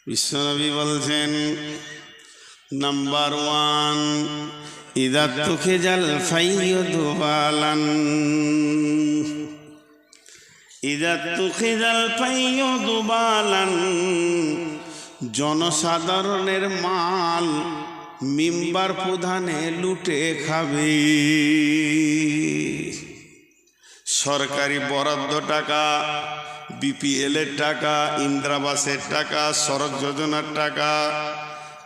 বিশ্বনবী বলছেন নাম্বার 1 ইযা তুখিজাল ফাইয়ুদু বালান ইযা তুখিজাল ফাইয়ুদু বালান জনসাধারণের মাল মিম্বার প্রধানে লুটে খাবে। সরকারি বরাদ্দ টাকা, বিপিএল এর টাকা, ইন্দিরাবাসের টাকা, সড়ক যোজনার টাকা,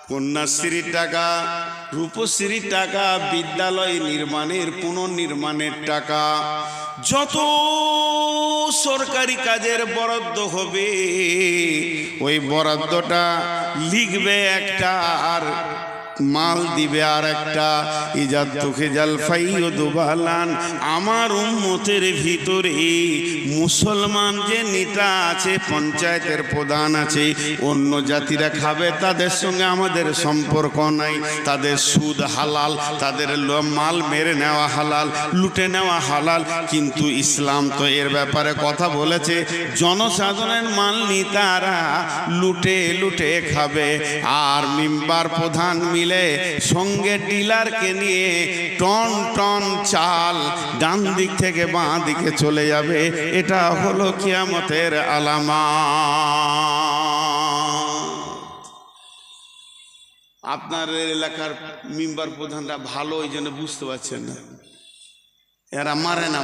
কন্যাশ্রীর টাকা, রূপশ্রীর টাকা, বিদ্যালয় নির্মাণের পুনর্নির্মাণের টাকা, যত সরকারি কাজের বরাদ্দ হবে ওই বরাদ্দটা লিখবে একটা আর মাল দিবে আর একটা। ইযা তুখিজাল ফাইয়ুদু বালান, আমার উম্মতের ভিতরে মুসলমান যে নেতা আছে, পঞ্চায়েতের প্রধান আছে, অন্য জাতিরা খাবে, তাদের সঙ্গে আমাদের সম্পর্ক নাই। তাদের সুদ হালাল, তাদের মাল মেরে নেওয়া হালাল, লুটে নেওয়া হালাল। কিন্তু ইসলাম তো এর ব্যাপারে কথা বলেছে, জনসাধারণের মাল নেতারা লুটে লুটে খাবে। আর মিম্বার প্রধান সঙ্গে ডিলারকে নিয়ে টন টন চাল ডান দিক থেকে বাঁ দিকে চলে যাবে। এটা হলো কিয়ামতের আলামত। আপনার এলাকার মিম্বার প্রধানরা ভালো, ওই জন্য বুঝতে পারছেন না, এরা মারে না,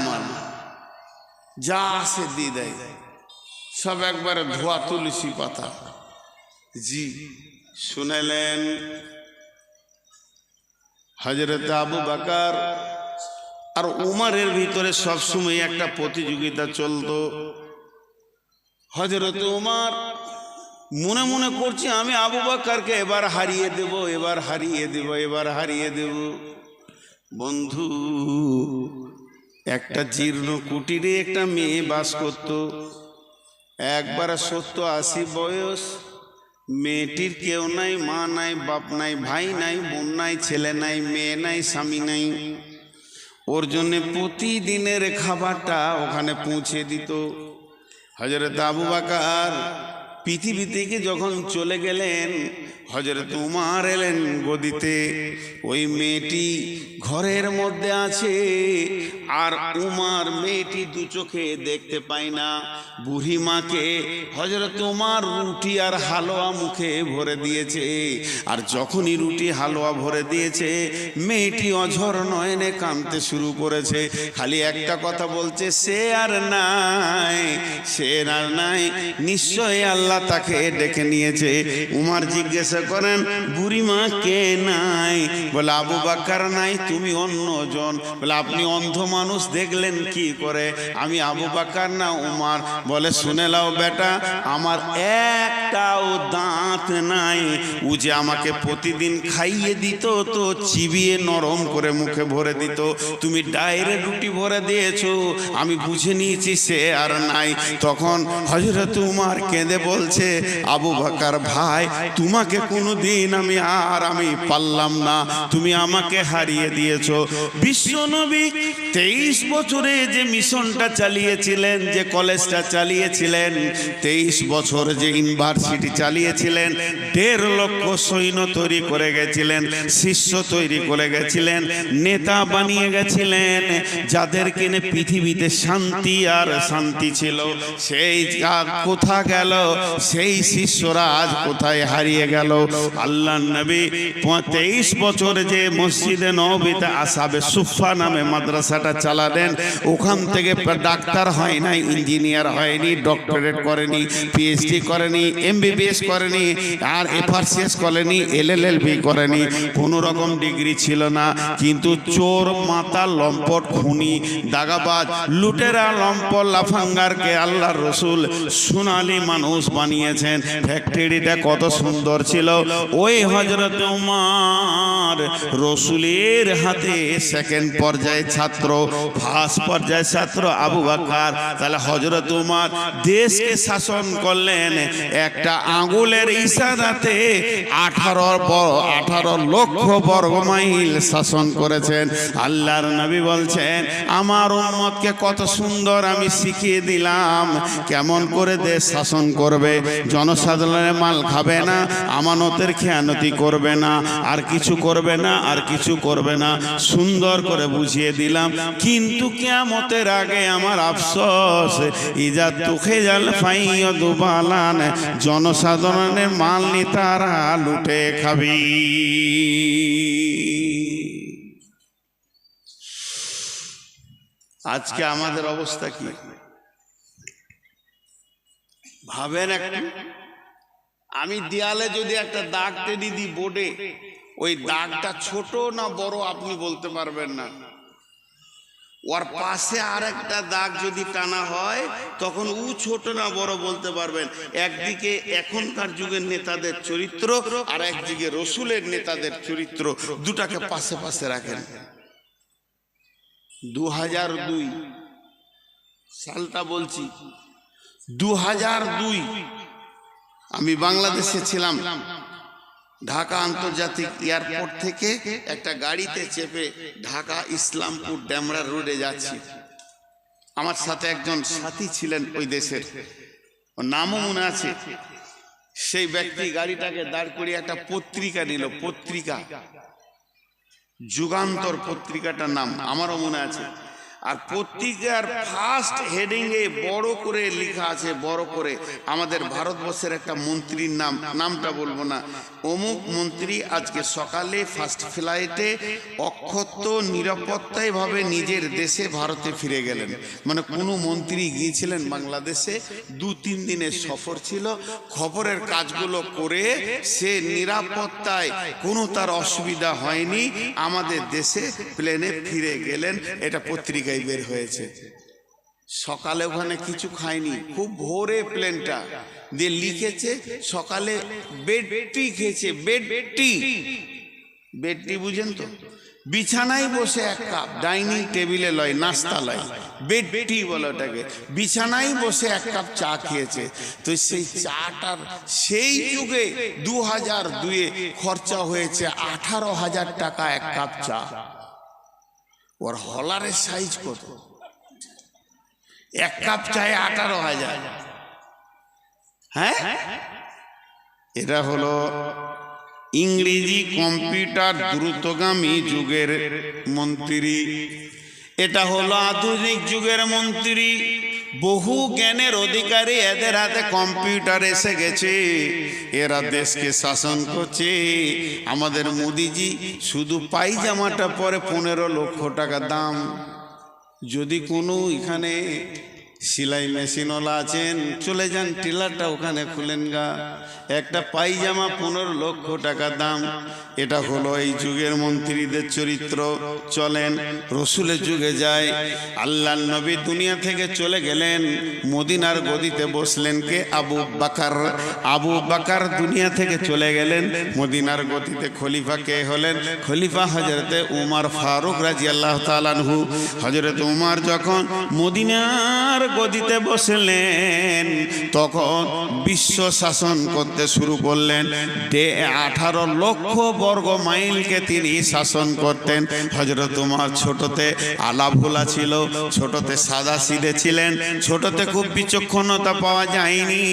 যা আসে দিয়ে দেয়, সব একবারে ধোয়া তুলসী পাতা। জি শুনেলেন হযরত আবু বকর আর উমরের ভিতরে সবসময় একটা প্রতিযোগিতা চলতো। হযরত উমর মনে মনে করছে আমি আবু বকরকে এবার হারিয়ে দেব, এবার হারিয়ে দেব, এবার হারিয়ে দেব। বন্ধু, একটা জীর্ণ কুটিরে একটা মেয়ে বাস করত। একবার 70-80 বয়স, মেয়েটির কেউ নাই, মা নাই, বাপ নাই, ভাই নাই, বোন নাই, ছেলে নাই, মেয়ে নাই, স্বামী নাই। ওর জন্য প্রতিদিনের খাবারটা ওখানে পৌঁছে দিত। হযরত আবু বকর পৃথিবী থেকে যখন চলে গেলেন, হযরত উমর এলেন গদিতে। ওই মেয়েটি ঘরের মধ্যে আছে, আর উমর মেয়েটি দু চোখে দেখতে পায় না। বুড়ি মাকে হযরত উমর রুটি আর হালুয়া মুখে ভরে দিয়েছে। আর যখনই রুটি হালুয়া ভরে দিয়েছে, মেয়েটি অঝর নয়নে কাঁদতে শুরু করেছে। খালি একটা কথা বলছে, সে আর নাই, সে আর নাই, নিশ্চয়ই আল্লাহ তাকে ডেকে নিয়েছে। উমর জিজ্ঞাসা করেন, বুড়িমা কে নাই? বলে আবু বকর নাই, তুমি অন্যজন। বলে আপনি অন্ধ মানুষ দেখলেন কি করে? আমি আবু বকর না উমর। বলে শুনে লাও বেটা, আমার একটাও দাঁত নাই। ও যে আমাকে প্রতিদিন খাইয়ে দিত, তো চিবিয়ে নরম করে মুখে ভরে দিত। তুমি ডাইরেক্ট রুটি ভরে দিয়েছো, আমি বুঝে নিয়েছি সে আর নাই। তখন হযরত উমর কেঁদে বলছে, আবু বকর ভাই, তোমাকে কোনোদিন আমি পারলাম না, তুমি আমাকে হারিয়ে দিয়েছো। বিশ্বনবী 23 বছরে যে মিশনটা চালিয়েছিলেন, যে কলেজটা চালিয়েছিলেন, 23 বছর যে ইউনিভার্সিটি চালিয়েছিলেন, 1.5 লক্ষ সৈন্য তৈরি করে গেছিলেন, শিষ্য তৈরি করে গেছিলেন, নেতা বানিয়ে গেছিলেন, যাদেরকে নিয়ে পৃথিবীতে শান্তি আর শান্তি ছিল। সেই কোথা গেল? সেই শিষ্যরা আজ কোথায় হারিয়ে গেল? আল্লাহ নবী 23 বছর যে মসজিদে নববীতে আসহাবে সুফা নামে মাদ্রাসাটা চালালেন, ওখান থেকে ডাক্তার হয় নাই, ইঞ্জিনিয়ার হয়নি, ডক্টরেট করেনি, পিএইচডি করেনি, এমবিবিএস করেনি, আর এফআরসিএস করেনি, এলএলবি করেনি, কোনো রকম ডিগ্রি ছিল না। কিন্তু চোর, মাতাল, লম্পট, খুনি, দাগাবাজ, লুটেরা, লম্পট, লাফাঙ্গারকে আল্লাহর রাসূল সোনালী মানুষ বানিয়েছেন। ফ্যাক্টরিটা কত সুন্দর ছিল। ওই হযরত উমর রাসূলের হাতে সেকেন্ড পর্যায়ে ছাত্র, ফার্স্ট পর্যায়ে ছাত্র আবু বকর। তাহলে হযরত উমর দেশকে শাসন করলেন একটা আঙ্গুলের ইশারাতে। 18 লক্ষ বর্গ মাইল শাসন করেছেন। আল্লাহর নবী বলছেন, আমার উম্মতকে কত সুন্দর আমি শিখিয়ে দিলাম কেমন করে দেশ শাসন করবে। করবে, জনসাধারণের মাল খাবে না, আমানতের খেয়ানতি করবে না, আর কিছু করবে না, আর কিছু করবে না। সুন্দর করে বুঝিয়ে দিলাম। কিন্তু কিয়ামতের আগে আমার আফসোস, ইজা তুখে জাল ফাইয়া দুবালান, জনসাধারণের মাল নি তারা লুটে খাবি। আজকে আমাদের অবস্থা কি ভাবেন একটু। আমি দেয়ালে যদি একটা দাগ টেনে দিই বোর্ডে, ওই দাগটা ছোট না বড় আপনি বলতে পারবেন না। ওর পাশে আর একটা দাগ যদি টানা হয় তখন ও ছোট না বড় বলতে পারবেন। একদিকে এখনকার যুগের নেতাদের চরিত্র, আর একদিকে রসুলের নেতাদের চরিত্র, দুটাকে পাশে পাশে রাখেন। 2002 সালটা বলছি, 2002 আমি বাংলাদেশে ছিলাম। ঢাকা আন্তর্জাতিক এয়ারপোর্ট থেকে একটা গাড়িতে চেপে ঢাকা ইসলামপুর ডেমরা রোডে যাচ্ছি। আমার সাথে একজন সাথী ছিলেন ওই দেশের, ওর নামও মনে আছে। সেই ব্যক্তি গাড়িটাকে দাঁড় করিয়ে একটা পত্রিকা নিল, পত্রিকা যুগান্তর পত্রিকাটার নাম আমারও মনে আছে। আর পত্রিকার ফার্স্ট হেডিং এ বড় করে লেখা আছে, বড় করে, আমাদের ভারতবর্ষের একটা মন্ত্রীর নাম, নামটা বলবো না, অমুক মন্ত্রী আজকে সকালে ফার্স্ট ফ্লাইটে অক্ষত নিরাপত্তায় ভাবে নিজের দেশে ভারতে ফিরে গেলেন। মানে কোনো মন্ত্রী গিয়েছিলেন বাংলাদেশে, 2-3 দিনের সফর ছিল, খবরের কাজগুলো করে সে নিরাপত্তায় কোনো তার অসুবিধা হয়নি, আমাদের দেশে প্লেনে ফিরে গেলেন। এটা পত্রিকা বের হয়েছে। সকালে ওখানে কিছু খায়নি, খুব ভোরে প্লেনটা দিয়ে লিখেছে সকালে বেড টি খেয়েছে। বেড টি, বেড টি বুঝেন তো, বিছানায় বসে এক কাপ, ডাইনিং টেবিলে লয়, নাস্তা লয়, বেড টি বলে ওটাকে। বিছানায় বসে এক কাপ চা খেয়েছে। তো সেই চাটার সেই যুগে 2002 খরচা হয়েছে 18,000 টাকা এক কাপ চা। ওর হলারের সাইজ কত? এক কাপ চায়ে 18,000। হ্যাঁ, এটা হলো ইংরেজি কম্পিউটার দ্রুতগামী যুগের মন্ত্রী, এটা হলো আধুনিক যুগের মন্ত্রী। বহু জ্ঞানের অধিকারী, এদের হাতে কম্পিউটার এসে গেছে, এরা দেশকে শাসন করছে। আমাদের মোদিজি শুধু পায়জামাটা পরে 15 লক্ষ টাকা দাম। যদি কোনো এখানে সেলাই মেশিনওয়ালা আছেন, চলে যান টেলারটা ওখানে খুলেন গা, একটা পায়জামা 15 লক্ষ টাকা দাম। এটা হলো এই যুগের মন্ত্রীদের চরিত্র। চলেন রসুলের যুগে যায়। আল্লাহর নবী দুনিয়া থেকে চলে গেলেন, মদিনার গদিতে বসলেন কে? আবু বাকার। আবু বাকার দুনিয়া থেকে চলে গেলেন, মদিনার গদিতে খলিফা কে হলেন? খলিফা হযরতে উমর ফারুক রাদিয়াল্লাহু তাআলা আনহু। হযরতে উমর যখন মদিনার গদিতে বসলেন তখন বিশ্ব শাসন করতে শুরু করলেন। 18 লক্ষ বর্গ মাইলকে তিনি শাসন করতেন। হযরত উমর ছোটতে আলাভোলা ছিল, ছোটতে সাদা সিধে ছিলেন, ছোটতে খুব বিচক্ষণতা পাওয়া যায়নি।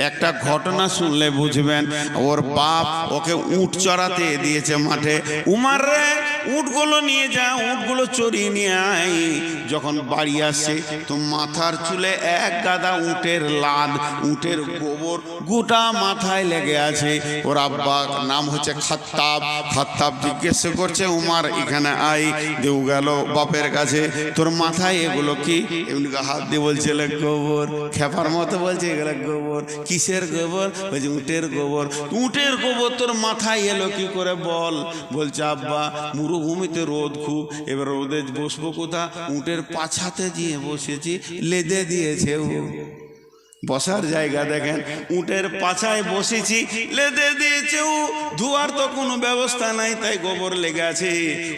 একটা ঘটনা শুনলে বুঝবেন। ওর বাপ ওকে উট চড়াতে দিয়েছে মাঠে। উমর রে, উটগুলো নিয়ে যা, উটগুলো চড়িয়ে নিয়ে আয়। যখন বাড়ি আসে তো মাথার চুলে এক গাদা উটের লাদ, উটের গোবর গোটা মাথায় লেগে আছে। ওর আব্বার নাম হচ্ছে খাত্তাব। খাত্তাব জিজ্ঞেস করছে, উমর এখানে আই। দেউ গেল বাপের কাছে, তোর মাথায় এগুলো কি? এমনি হাত দিয়ে বলছে গোবর, খেপার মতো বলছে এগুলো গোবর। কিসের গোবর? বলছে উটের গোবর। উটের গোবর তোর মাথায় এলো কি করে বল? বলছে আব্বা মরুভূমিতে রোদ খুব, এবার রোদে বসবো কোথা? উটের পাছাতে গিয়ে বসেছি, লেদে দিয়েছে ও। বসার জায়গা দেখেন, উটের পাছায় বসেছি, লেদে দিয়েছে ও। ধোয়ার তো কোনো ব্যবস্থা নাই, তাই গোবর লেগে আছে।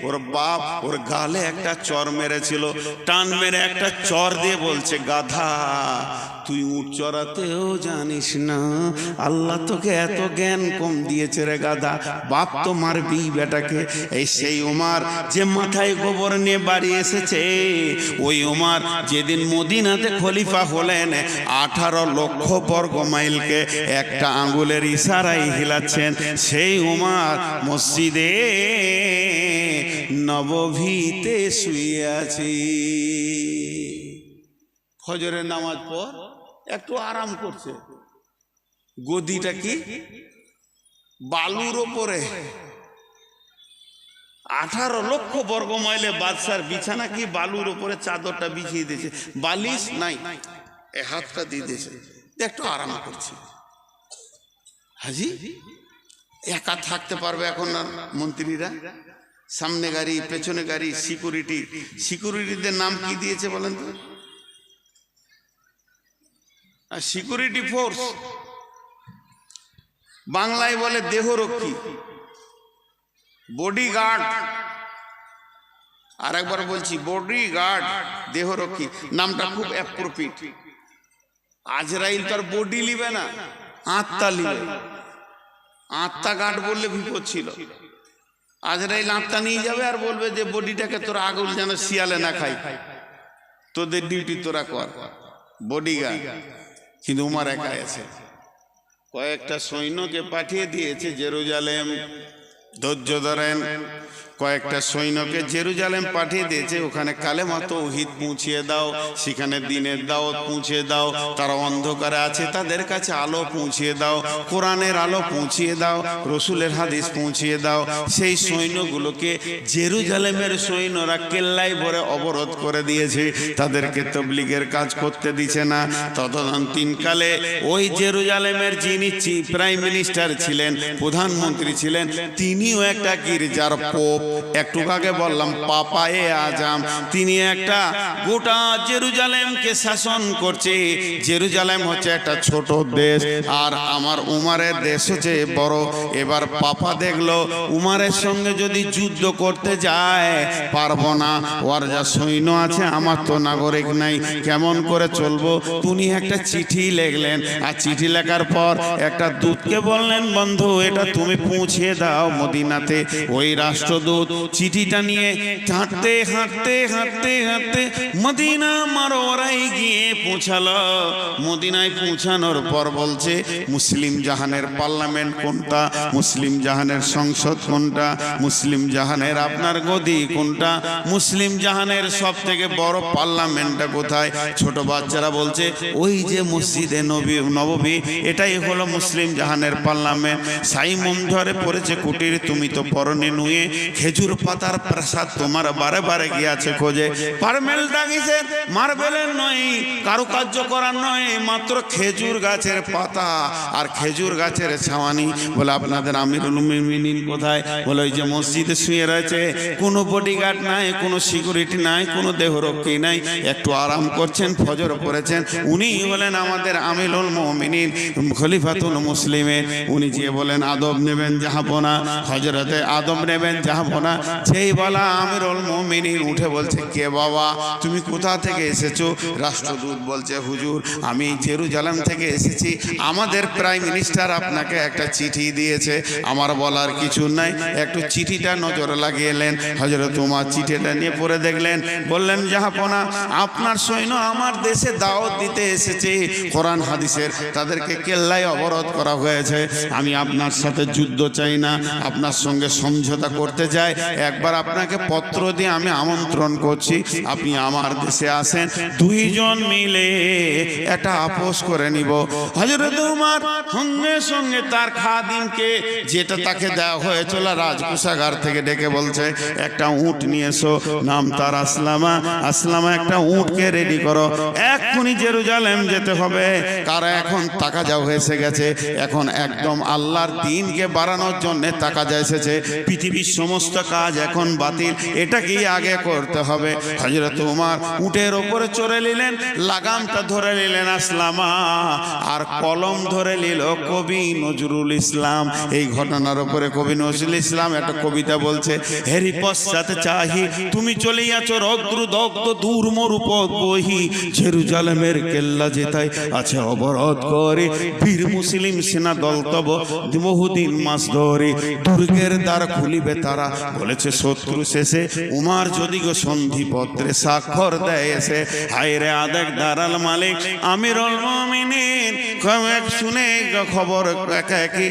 ওর বাপ ওর গালে একটা চর মেরেছিল, টান মেরে একটা চর দিয়ে বলছে গাধা, তুই উট চড়াতেও জানিস না, আল্লাহ তোকে এত জ্ঞান কম দিয়েছে রে গাধা, বাপ তো মারবি বেটাকে। এই সেই উমার যে মাথায় গোবর নিয়ে বাড়ি এসেছে, ওই উমার যেদিন মদিনাতে খলিফা হলেন 18 লক্ষ বর্গ মাইলকে একটা আঙ্গুলের ইশারায় হিলাচ্ছেন, সেই উমার মসজিদে নববীতে শুয়ে আছে। ফজরের নামাজ পর একটু আরাম করছে, গদিটা কি বালুর ওপরে। 18 লক্ষ বর্গ মাইলে বাদশার বিছানা কি বালুর ওপরে চাদরটা বিছিয়ে দিয়েছে, বালিশ নাই, এ হাতটা দিয়ে দিয়েছে, একটু আরাম করছে। হাজি একা থাকতে পারবে এখন আর মন্ত্রীরা? সামনে গাড়ি, পেছনে গাড়ি, সিকিউরিটি। সিকিউরিটিদের নাম কি দিয়েছে বলেন তো? সিকিউরিটি ফোর্স, বাংলায় বলে দেহরক্ষী, বডিগার্ড। আর একবার বলছি, বডিগার্ড, দেহরক্ষী। নামটা খুব অ্যাপ্রোপ্রিয়েট। আজরাইল তার বডি লিবে না, আত্মা লিবে। আত্মা গার্ড বললে বিপদ ছিল। আজরাইল আত্মা নিয়ে যাবে আর বলবে যে বডিটাকে তোরা আগুন যেন শিয়ালে না খাই, তোদের ডিউটি তোরা কর, বডিগার্ড। কিন্তু উমার একাই আছে, কয়েকটা সৈন্যকে পাঠিয়ে দিয়েছে জেরুজালেম। ধৈর্য ধরেন, কয়েকটা সৈন্যকে জেরুজালেম পাঠিয়ে দিয়েছে, ওখানে কালেমা তাওহীদ পৌঁছিয়ে দাও, সেখানে দ্বীনের দাওয়াত পৌঁছিয়ে দাও। তারা অন্ধকারে আছে, তাদের কাছে আলো পৌঁছিয়ে দাও, কোরআনের আলো পৌঁছিয়ে দাও, রসুলের হাদিস পৌঁছিয়ে দাও। সেই সৈন্যগুলোকে জেরুজালেমের সৈন্যরা কেল্লায় ভরে অবরোধ করে দিয়েছে, তাদেরকে তাবলীগের কাজ করতে দিচ্ছে না। তদানীন্তনকালে ওই জেরুজালেমের যিনি প্রাইম মিনিস্টার ছিলেন, প্রধানমন্ত্রী ছিলেন, তিনিও একটা গির্জার পোপ। একটু আগে বললাম পাপায়ে আজম, তিনি একটা গোটা জেরুজালেমকে শাসন করছে। জেরুজালেম হচ্ছে একটা ছোট দেশ, আর আমার উমারের দেশ হচ্ছে বড়। এবার পাপা দেখলো উমারের সঙ্গে যদি যুদ্ধ করতে যায় পারবো না, ওর যা সৈন্য আছে আমার তো নাগরিক নাই, কেমন করে চলবো? তিনি একটা চিঠি লিখলেন, আর চিঠি লেখার পর একটা দূতকে বললেন, বন্ধু এটা তুমি পৌঁছিয়ে দাও মদিনাতে। ওই রাষ্ট্রদূত চিঠিটা নিয়ে হাঁটতে হাঁটতে হাঁটতে হাঁটতে মদিনা মারোয়ারায় গিয়ে পৌঁছালো। মদিনায় পৌঁছানোর পর বলছে, মুসলিম জাহানের পার্লামেন্ট কোনটা, মুসলিম জাহানের সংসদ কোনটা, মুসলিম জাহানের আপনার গদি কোনটা, মুসলিম জাহানের সব থেকে বড় পার্লামেন্টটা কোথায়? ছোট বাচ্চারা বলছে ওই যে মসজিদে নববী, এটাই হলো মুসলিম জাহানের পার্লামেন্ট। সাইমন ধরে পড়েছে কুটির, তুমি তো পরনে নুয়ে, খেজুর পাতার প্রাসাদ তোমার বারে বারে গিয়েছে খোঁজে। পারমেল ডাকিছে, মার্বেলের নয়, কারুকার্য করার নয়, মাত্র খেজুর গাছের পাতা আর খেজুর গাছের ছাওয়ানি। বলে আপনাদের আমিরুল মুমিনিন কোথায়? বলে ওই যে মসজিদে শুয়ে রয়েছে, কোনো বডিগার্ড নাই, কোনো সিকিউরিটি নাই, কোনো দেহরক্ষী নাই, একটু আরাম করছেন, ফজর পড়েছেন। উনি বলেন আমাদের আমিরুল মুমিনিন, খলিফাতুল মুসলিমের। উনি যে বলেন আদব নেবেন জাহাপনা, হযরতে আদম নেবেন জাহাপনা। যেই বলা আমিরুল মুমিনিন উঠে বলছে, কে বাবা, তুমি কোথা থেকে এসেছো? রাষ্ট্রদূত বলছে, হুজুর আমি জেরুজালেম থেকে এসেছি, আমাদের প্রাইম মিনিস্টার আপনাকে একটা চিঠি দিয়েছে। আমার বলার কিছু নাই, একটু চিঠিটা নজর লাগিয়েলেন। হযরত উমর চিঠিটা নিয়ে পড়ে দেখলেন, বললেন জাহাপনা আপনার সৈন্য আমার দেশে দাওয়াত দিতে এসেছে কোরআন হাদিসের, তাদেরকে কেল্লায় অবরোধ করা হয়েছে। আমি আপনার সাথে যুদ্ধ চাই না, আপনার সঙ্গে সমঝোতা করতে চাই। একবার আপনাকে পত্র দিয়ে আমি আমন্ত্রণ করছি, আপনি আমার দেশে আসেন, দুইজন মিলে একটা আপোষ করে নিব। হযরত উমর সঙ্গে সঙ্গে তার খাদিমকে, যেটা তাকে দেওয়া হয়েছিল রাজকোষাগার থেকে, ডেকে বলছে একটা উট নিয়ে এসো, নাম তার আসলামা। আসলামা একটা উটকে রেডি করো, এক্ষুনি জেরুজালেম যেতে হবে। কারণ এখন তাকাজা এসে গেছে, এখন একদম আল্লাহর দ্বীনকে বাড়ানোর জন্য তাকাজা এসেছে। পৃথিবীর সমস্ত সমস্ত কাজ এখন বাতিল, এটা কি আগে করতে হবে। হযরত উমর উটের ওপরে চড়ে নিলেন, লাগামটা ধরে নিলেন আসলামা, আর কলম ধরে নিল কবি নজরুল ইসলাম। এই ঘটনার উপরে কবি নজরুল ইসলাম একটা কবিতা বলছে, হেরি পশ্চাতে চাহি তুমি চলিয়াছ রৌদ্র দগ্ধ দূর মরুপথ বহি, জেরুজালেমের কেল্লা যেতাই আছে অবরোধ করে, বীর মুসলিম সেনা দল তব বহুদিন মাস ধরে, দুর্গের দ্বার খুলিবে তারা বলেছে শত্রু শেষে, উমার যদি গো সন্ধিপত্রে স্বাক্ষর দেয় এসে। হায় রে আদেক দারাল মালিক আমিরুল মুমিনিন, শুনে খবর একে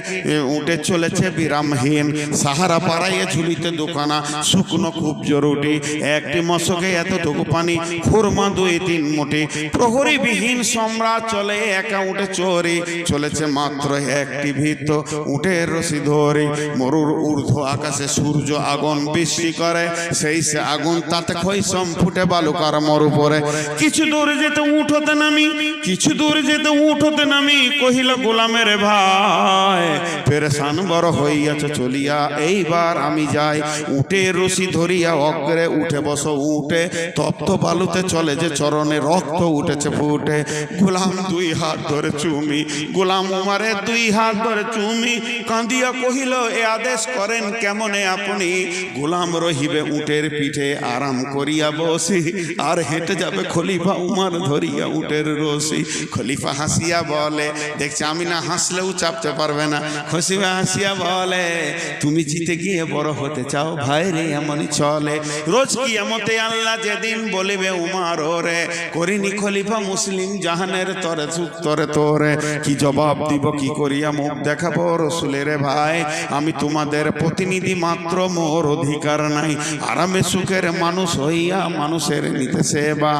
উঠে চলেছে বিরামহীন, সাহারা পাড়াইয়ে ঝুলিতে দোকানা, শুকনো খুব জরুরি, একটি মশকে এতটুকু পানি, খুরমা 2-3 মুঠি, প্রহরীবিহীন সম্রাট চলে একা উঠে চোরে, চলেছে মাত্র একটি ভিত উঠের রশি ধরে, মরুর ঊর্ধ্ব আকাশে সূর্য আগুন বৃষ্টি করে, সেই সে আগুন তাতে খৈসম ফুটে বালুকার মরু পরে। কিছু দূর যেতে উঠতে নামি, কিছু দূর যেতে উঠতে নামি, কহিল গোলামের ভাই পেরেশান বড় হইয়াছে চলিয়া, এইবার আমি যাই। উঠে রশি ধরিয়া অগ্রে উঠে বসো উঠে, তপ্ত বালুতে চলে যে চরণে রক্ত উঠেছে ফুটে। গোলাম 2 হাত ধরে চুমি, গোলাম উমারে 2 হাত ধরে চুমি, কাঁদিয়া কহিল এ আদেশ করেন কেমনে আপনি, গোলাম রহিবে উটের পিঠে আরাম করিয়া বসি, আর হেঁটে যাবে খলিফা উমার ধরিয়া উটের রশি। খলিফা হাসিয়া বলে, দেখছি আমি না হাসলেও চাপতে পারবে না, খলিফা হাসিয়া বলে তুমি জিতে গিয়ে বড় হতে চাও ভাই রে, এমনই চলে। রোজ কিয়ামতে আল্লাহ যেদিন বলিবে উমার ওরে, করিনি খলিফা মুসলিম জাহানের তরে তরে তোরে, কি জবাব দিব কি করিয়া মুখ দেখাবো রসুলের ভাই, আমি তোমাদের প্রতিনিধি মাত্র, মোর অধিকার নাই, আরামে সুখের মানুষ হইয়া মানুষের নিতে সেবা।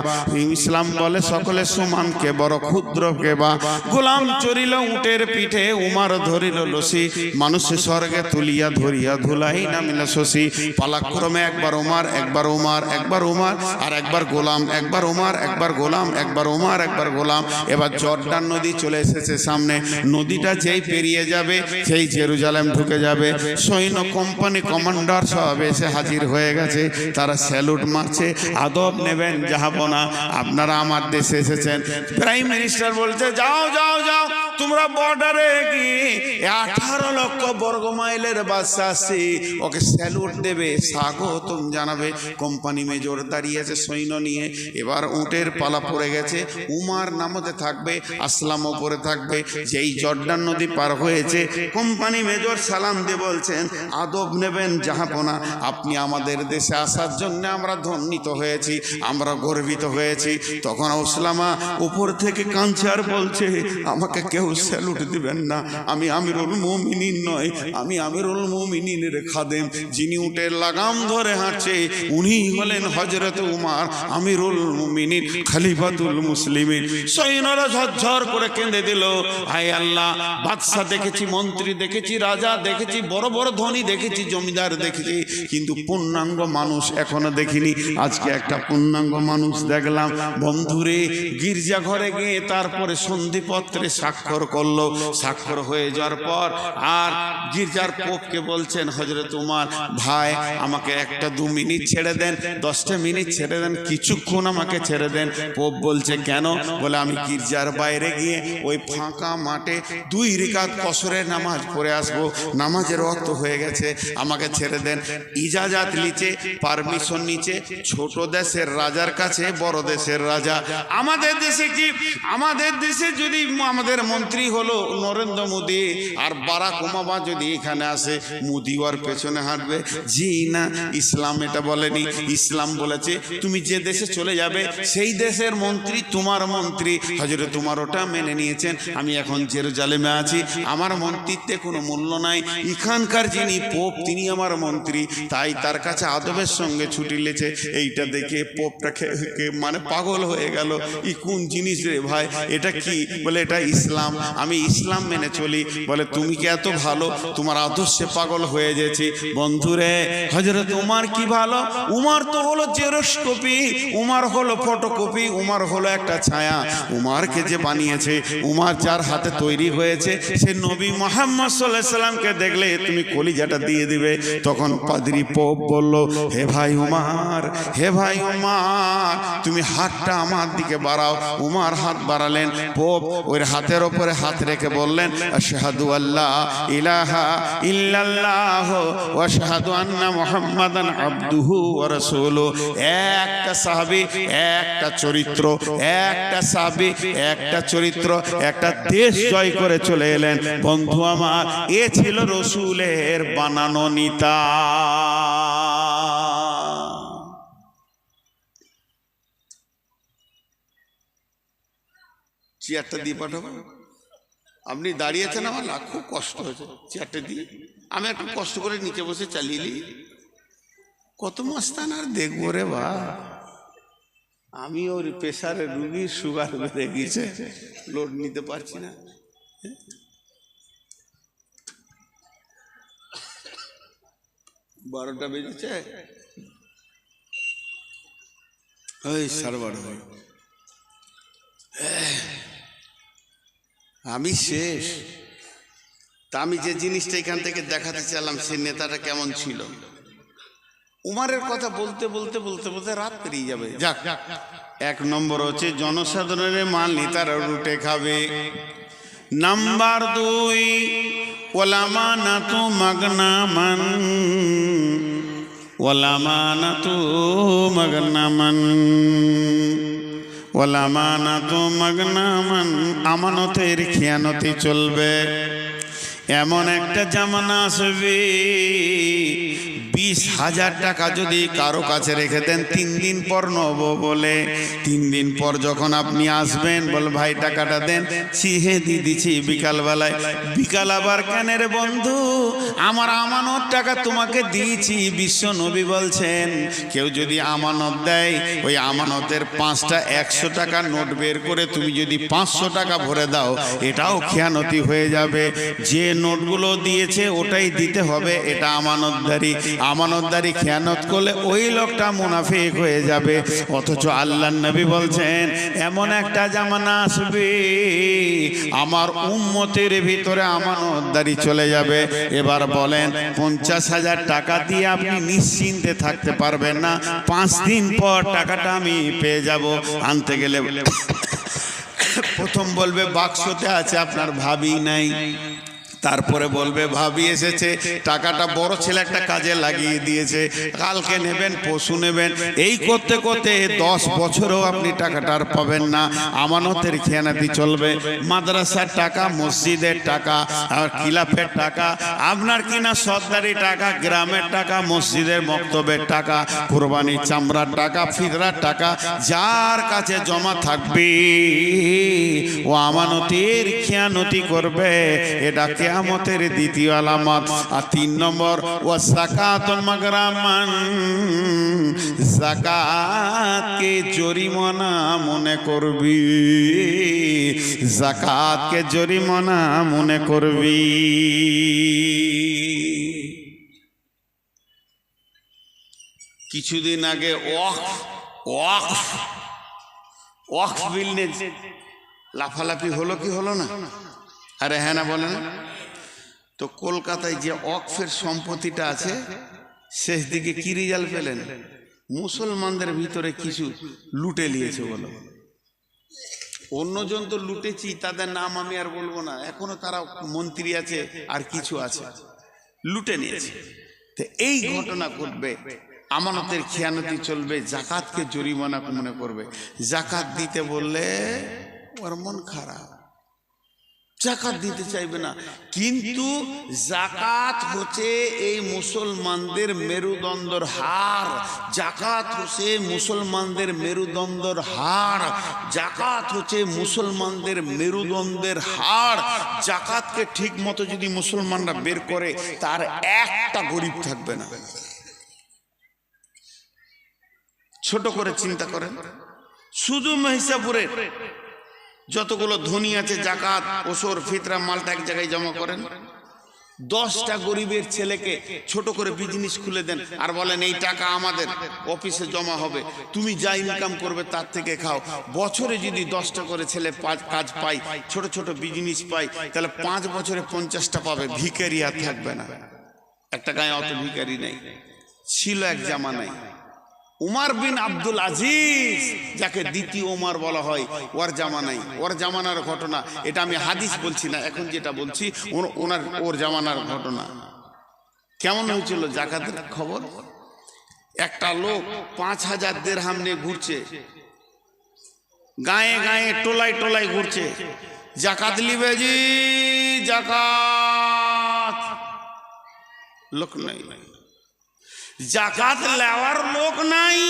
ইসলাম বলে সকলে সমান, কে বড় ক্ষুদ্র কে বা। গোলাম চড়িল উটের পিঠে, উমার ধরিল লসি, মানুষে স্বর্গে তুলিয়া ধরিয়া ধুলাই নামিল শশী। পালাক্রমে একবার উমার, একবার উমার, একবার উমার, আর একবার গোলাম, একবার উমার, একবার গোলাম, একবার উমার, একবার গোলাম। এবার জর্ডান নদী চলে এসেছে সামনে, নদীটা যেই পেরিয়ে যাবে সেই জেরুজালেম ঢুকে যাবে। সৈন্য কোম্পানি কমান্ডার সব এসে হাজির হয়ে গেছে, তারা স্যালুট মারছে, আদব নেবেন জাহাপনা, আপনারা আমার দেশে এসেছেন। প্রাইম মিনিস্টার বলছে যাও যাও যাও, তোমরা বর্ডারে কি 18 লক্ষ বর্গ মাইলের বাদশা আসছে, ওকে স্যালুট দেবে, স্বাগতম জানাবে। কোম্পানি মেজর দাঁড়িয়েছে সৈন্য নিয়ে, এবার উটের পালা পড়ে গেছে, উমার নামতে থাকবে, আসলাম ওপরে থাকবে। যেই জর্ডান নদী পার হয়েছে, কোম্পানি মেজর সালাম দিয়ে বলছেন আদব নেবেন জাহাপনা, আপনি আমাদের দেশে আসার জন্য আমরা ধন্যিত হয়েছি, আমরা গর্বিত হয়েছি। তখন ওসলামা উপর থেকে কাঁদছে আর বলছে আমাকে কেউ স্যালুট দিবেন না, আমি আমিরুল মুমিনিন নয়, আমি আমিরুল মুমিনিনের খাদেম, যিনি উটের লাগাম ধরে হাঁটছে উনি হলেন হযরত উমর আমিরুল মুমিনিন খলিফাতুল মুসলিমিন। সৈন্যরা ঝরঝর করে কেঁদে দিল, হায় আল্লাহ, বাদশা দেখেছি, মন্ত্রী দেখেছি, রাজা দেখেছি, বড় বড় ধনী দেখেছি, জমিদার দেখেছি, কিন্তু পূর্ণাঙ্গ মানুষ এখনো দেখিনি। আজকে একটা পূর্ণাঙ্গ মানুষ দেখলাম। বন্ধুরে, গির্জা ঘরে গিয়ে তারপরে সন্ধিপত্রে স্বাক্ষর করলো, স্বাক্ষর হয়ে যাওয়ার পর আর গির্জার পোপকে বলছেন হযরত উমর ভাই আমাকে 1-2 মিনিট ছেড়ে দেন, 10টা মিনিট ছেড়ে দেন, কিছুক্ষণ আমাকে ছেড়ে দেন। পোপ বলছে কেন? বলে আমি গির্জার বাইরে গিয়ে ওই ফাঁকা মাঠে 2 রাকাত কসরের নামাজ পড়ে আসবো, নামাজের ওয়াক্ত হয়ে গেছে, আমাকে ছেড়ে দেন। ইজাজাত নিচে, পারমিশন নিচে, ছোট দেশের রাজার কাছে বড় দেশের রাজা। আমাদের দেশে কি, আমাদের দেশে যদি আমাদের মন্ত্রী হলো নরেন্দ্র মোদী আর বারাক ওবামা যদি এখানে আসে, মোদী ওর পেছনে হাঁটবে? জি না, ইসলাম এটা বলেনি। ইসলাম বলেছে তুমি যে দেশে চলে যাবে সেই দেশের মন্ত্রী তোমার মন্ত্রী। হযরত উমর ওটা মেনে নিয়েছেন। আমি এখন জেরুজালেমে আছি, আমার মন্ত্রিত্বে কোনো মূল্য নাই, এখানকার যিনি পোপ তিনি আমার মন্ত্রী, তাই তার কাছে আদবের সঙ্গে ছুটি লেছে। এইটা দেখে পোপটা মানে পাগল হয়ে গেল, ই কোন জিনিস রে ভাই, এটা কি? বলে এটা ইসলাম। ইসলাম, আমি ইসলাম মেনে চলি। বলে তুমি কি এত ভালো, তোমার আদর্শে পাগল হয়ে গেছি। বন্ধুরে, হযরত উমর কি ভালো, উমর তো হলো জেরক্স কপি, উমর হলো ফটোকপি, উমর হলো একটা ছায়া। উমরকে যে বানিয়েছে, উমর যার হাতে তৈরি হয়েছে, সে নবী মুহাম্মদ সাল্লাল্লাহু আলাইহি সাল্লামকে দেখলে তুমি কলিজাটা দিয়ে দিবে। তখন পাদ্রী পোপ বলল, হে ভাই উমর, হে ভাই উমর, তুমি হাতটা আমার দিকে বাড়াও। উমর হাত বাড়ালেন, পোপ ওই হাতের উপরে হাত রেখে বললেন, আশহাদু আল্লা ইলাহা ইল্লাল্লাহ ওয়া আশহাদু আন্না মুহাম্মাদান আবদুহু ওয়া রাসূলুহু। একটা সাহাবী, একটা চরিত্র, একটা সাহাবী, একটা চরিত্র, একটা দেশ জয় করে চলে এলেন। বন্ধু আমার, এ ছিল রসুলের বানানো নেতা। চেয়ারটা দিয়ে পাঠাবো, আপনি দাঁড়িয়েছেন, আমার না খুব কষ্ট হয়েছে, চেয়ারটা দিয়ে আমি একটু কষ্ট করে নিচে বসে চালিয়ে নিই। কত মাস্তান আর দেখবো রে বা, আমি ওর প্রেশারে রুগী, সুগার বেড়ে গেছে, লোড নিতে পারছি না। 12টা বেজেছে, ওই 12:30। আমি শেষ। তা আমি যে জিনিসটা এখান থেকে দেখাতে চাইলাম, সে নেতাটা কেমন ছিল। উমরের কথা বলতে বলতে বলতে বলতে রাত পেরিয়ে যাবে। যাক, 1 নম্বর হচ্ছে জনসাধারণের মাল নেতারা লুটে খাবে। নাম্বার 2, ওয়ালামানাতু মাগনামান, ওয়ালামানাতু মাগনামান, ওয়ালামানাতু মাগনামান, আমানতের খেয়ানতি চলবে। এমন একটা জামানা আসবে, 20,000 টাকা যদি কারো কাছে রেখে দেন 3 দিন পর নেব বলে, 3 দিন পর যখন আপনি আসবেন, বল ভাই টাকাটা দেন, ছিহে দিয়ে দিচ্ছি বিকালবেলায়। বিকাল আবার কেন রে বন্ধু, আমার আমানত টাকা তোমাকে দিয়েছি। বিশ্ব নবী বলছেন, কেউ যদি আমানত দেয়, ওই আমানতের 5টা 100 টাকার নোট বের করে তুমি যদি 500 টাকা ভরে দাও, এটাও খেয়ানতি হয়ে যাবে। যে নোটগুলো দিয়েছে ওটাই দিতে হবে, এটা আমানতদারি। আমানতদারি খেয়ানত করলে ওই লোকটা মুনাফিক হয়ে যাবে। অথচ আল্লাহর নবী বলছেন, এমন একটা জামানা আসবে, আমার উম্মতের ভিতরে আমানতদারি চলে যাবে। এবার বলেন, 50,000 টাকা দিয়ে আপনি নিশ্চিন্তে থাকতে পারবেন না, 5 দিন পর টাকাটা আমি পেয়ে যাব। আনতে গেলে প্রথম বলবে বাক্সতে আছে, আপনার ভাবি নাই। তারপরে বলবে ভাবি এসেছে, টাকাটা বড় ছেলে একটা কাজে লাগিয়ে দিয়েছে, কালকে নেবেন, পশু নেবেন। এই করতে করতে 10 বছরও আপনি টাকাটা আর পাবেন না। আমানতের খেয়ানাতি চলবে। মাদ্রাসার টাকা, মসজিদের টাকা, আর কিলাফের টাকা, আপনার কিনা সরকারি টাকা, গ্রামের টাকা, মসজিদের মক্তবের টাকা, কোরবানির চামড়ার টাকা, ফিদরার টাকা, যার কাছে জমা থাকবে ও আমানতের খেয়ানতি করবে। এটা কিয়ামতের দ্বিতীয় আলামত। আর 3 নম্বর, ওয়া যাকাতুল মাগরামান, যাকাতকে জরিমানা মনে করবি, যাকাতকে জরিমানা মনে করবি। কিছুদিন আগে ওয়াকফ বিল নিয়ে লাফালাফি হলো কি হলো না? আরে হ্যাঁ না বলেন। তো কলকাতায় যে ওয়াকফের সম্পত্তিটা আছে, শেষ দিকে কি রেজাল্ট পেলেন? মুসলমানদের ভিতরে কিছু লুটে নিয়েছে বলো। অন্যজন তো লুটেছি, তাদের নাম আমি আর বলবো না, এখনো তারা মন্ত্রী আছে আর কিছু আছে, লুটে নিয়েছে। তো এই ঘটনা ঘটবে, আমানতের খেয়ানতি চলবে, জাকাতকে জরিমানা মনে করবে। জাকাত দিতে বললে ওর মন খারাপ, জাকাত দিতে চাইবে না। কিন্তু জাকাত হচ্ছে এই মুসলমানদের মেরুদণ্ডের হাড়, জাকাত হচ্ছে মুসলমানদের মেরুদণ্ডের হাড়, জাকাত হচ্ছে মুসলমানদের মেরুদণ্ডের হাড়। জাকাতকে ঠিক মতো যদি মুসলমানরা বের করে, তার একটা গরিব থাকবে না। ছোট করে চিন্তা করেন, শুধু মহিষাপুরে যতগুলো ধনী আছে জাকাত ওসর ফিতরা মালটা এক জায়গায় জমা করেন। 10টা গরিবের ছেলেকে ছোট করে বিজনেস খুলে দেন আর বলেন এই টাকা আমাদের অফিসে জমা হবে, তুমি যা ইনকাম করবে তার থেকে খাও। বছরে যদি 10টা করে ছেলে কাজ পায়, ছোট ছোট বিজনেস পায়, তাহলে 5 বছরে 50টা পাবে, ভিখারি আর থাকবে না। একটা গায়ে অত ভিখারি নেই, ছিল এক জামানায়। উমর বিন আব্দুল আজিজ, যাকে দ্বিতীয় উমর বলা হয়, ওর জামানায়, ওর জামানার ঘটনা এটা। আমি হাদিস বলছি না, এখন যেটা বলছি ওর জামানার ঘটনা। কেমন হয়েছিল জাকাতের খবর? একটা লোক 5000 দিরহাম নিয়ে ঘুরছে, গায়ে গায়ে টোলায় টোলায় ঘুরছে, জাকাত লিবে জি জাকাত। লোক নাই, জাকাত লেওয়ার লোক নাই।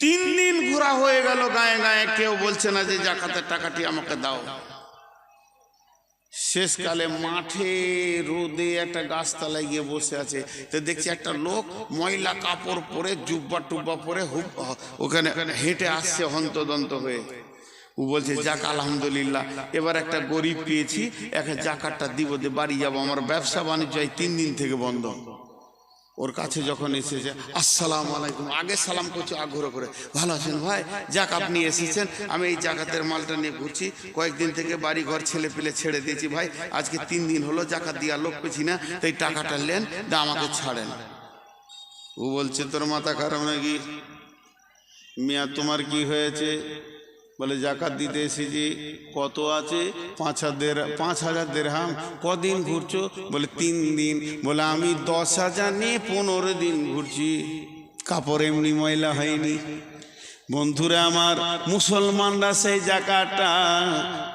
3 দিন ঘোরা হয়ে গেল গায়ে গায়ে, কেউ বলছে না যে জাকাতের টাকাটি আমাকে দাও। শেষকালে মাঠে রোদে একটা গাছতলায় গিয়ে বসে আছে, তো দেখছি একটা লোক ময়লা কাপড় পরে জুব্বা টুব্বা পরে ওখানে হেঁটে আসছে হন্তদন্ত হয়ে। ও বলছে যাক আলহামদুলিল্লাহ, এবার একটা গরিব পেয়েছি, একে জাকাতটা দিব, দিয়ে বাড়ি যাবো, আমার ব্যবসা বাণিজ্য 3 দিন থেকে বন্ধ। ওর কাছে যখন এসেছে, আসসালামু আলাইকুম, আগে সালাম করছে আগ্রহ করে, ভালো আছেন ভাই, যাক আপনি এসেছেন, আমি এই জাকাতের মালটা নিয়ে ঘুরছি, কয়েকদিন থেকে বাড়ি ঘর ছেলে পেলে ছেড়ে দিয়েছি ভাই, আজকে 3 দিন হলো জাকাত দেওয়ার লোক পেছি না, তাই টাকাটা নেন, দা আমাকে ছাড়েন। ও বলছে তোর মাথা খারাপ নাকি মিয়া, তোমার কি হয়েছে? বলে জাকাত দিতে এসেছি। কত আছে? 5000 দিরহাম। কদিন ঘুরছো? বলে 3 দিন। বলে আমি 10,000 নিয়ে 15 দিন ঘুরছি, কাপড় এমনি ময়লা হয়নি। বন্ধুরা আমার, মুসলমানরা সেই জাকাতটা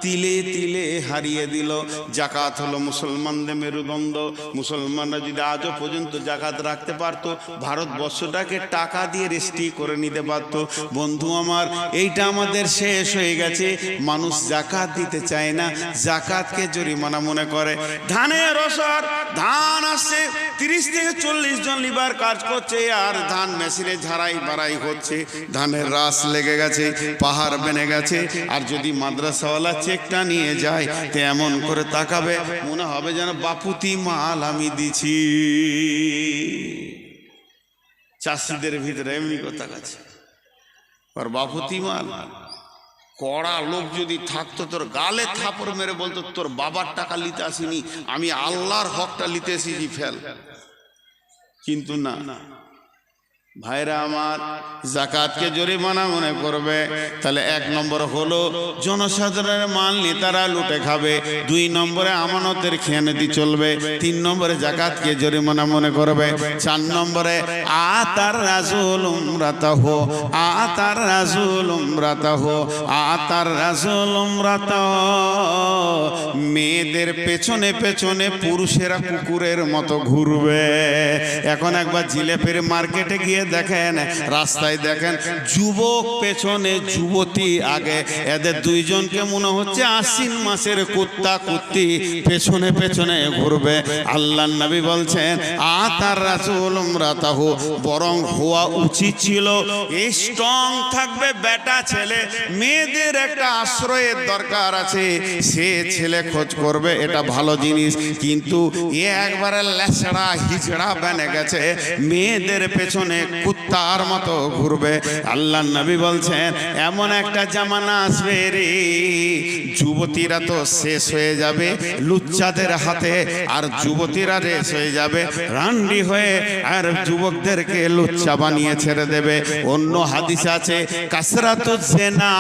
তিলে তিলে হারিয়ে দিল। জাকাত হলো মুসলমানদের মেরুদণ্ড। মুসলমানরা যদি আজও পর্যন্ত জাকাত রাখতে পারতো, ভারতবর্ষটাকে টাকা দিয়ে রেজিস্ট্রি করে নিতে পারত। বন্ধু আমার, এইটা আমাদের শেষ হয়ে গেছে। মানুষ জাকাত দিতে চায় না, জাকাতকে জরিমানা মনে করে। ধানের রসর, ধান আসছে, 30 থেকে 40 জন লিবার কাজ করছে, আর ধান মেশিনে ঝাড়াই বাড়াই হচ্ছে, ধানের রাস লেগে গেছে, পাহাড় বেনে গেছে। আর যদি মাদ্রাসাওয়ালা চেকটা নিয়ে যায়, তো এমন করে তাকাবে, মনে হবে যেন বাপুতি মাল আমি দিছি। চাষিদের ভিতরে এমনি কথা আছে, আর বাপুতি মাল। কড়া লোক যদি থাকতো, তোর গালে থাপড় মেরে বলতো তোর বাবার টাকা নিতে আসিনি, আমি আল্লাহর হকটা নিতে এসেছি, ফেল। কিন্তু না ভাইরা আমার, জাকাতকে জরিমানা মনে করবে, তাহলে 1 নম্বর হলো জনসাধারণের মাল নেতারা লুটে খাবে, 2 নম্বরে আমানতের খেয়ানতি চলবে, 3 নম্বরে জাকাতকে জরিমানা মনে করবে, 4 নম্বরে আতার রাজুল উমরাতাহু, আতার রাজুল উমরাতাহু, আতার রাজুল উমরাতাহু। মেয়েদের পেছনে পেছনে পুরুষেরা কুকুরের মতো ঘুরবে। এখন একবার জিলেপের মার্কেটে গিয়ে দেখেন, রাস্তায় দেখেন, যুবক পেছনে যুবতী আগে, এদের 2 জনকে মনে হচ্ছে আশ্বিন মাসের কুত্তা কুত্তি পেছনে পেছনে ঘুরবে। আল্লাহর নবী বলছেন আতার রাসূল উমরাতাহু, বরং হওয়া উচিত ছিল স্ট্রং থাকবে বেটা ছেলে, মেয়েদের একটা আশ্রয়ের দরকার আছে, সে ছেলে খোঁজ করবে, এটা ভালো জিনিস। কিন্তু একবারে লেছড়া হিজড়া বেনে গেছে, মেয়েদের পেছনে কুত্তার মতো ঘুরবে। আল্লাহর নবী বলছেন এমন একটা জামানা আসবে রে, যুবতীরা তো শেষ হয়ে যাবে লুচ্চাদের হাতে, আর যুবতীরা শেষ হয়ে যাবে রান্ডি হয়ে, আর যুবকদেরকে লুচ্চা বানিয়ে ছেড়ে দেবে। অন্য হাদিস আছে কাসরাতুজ জিনা,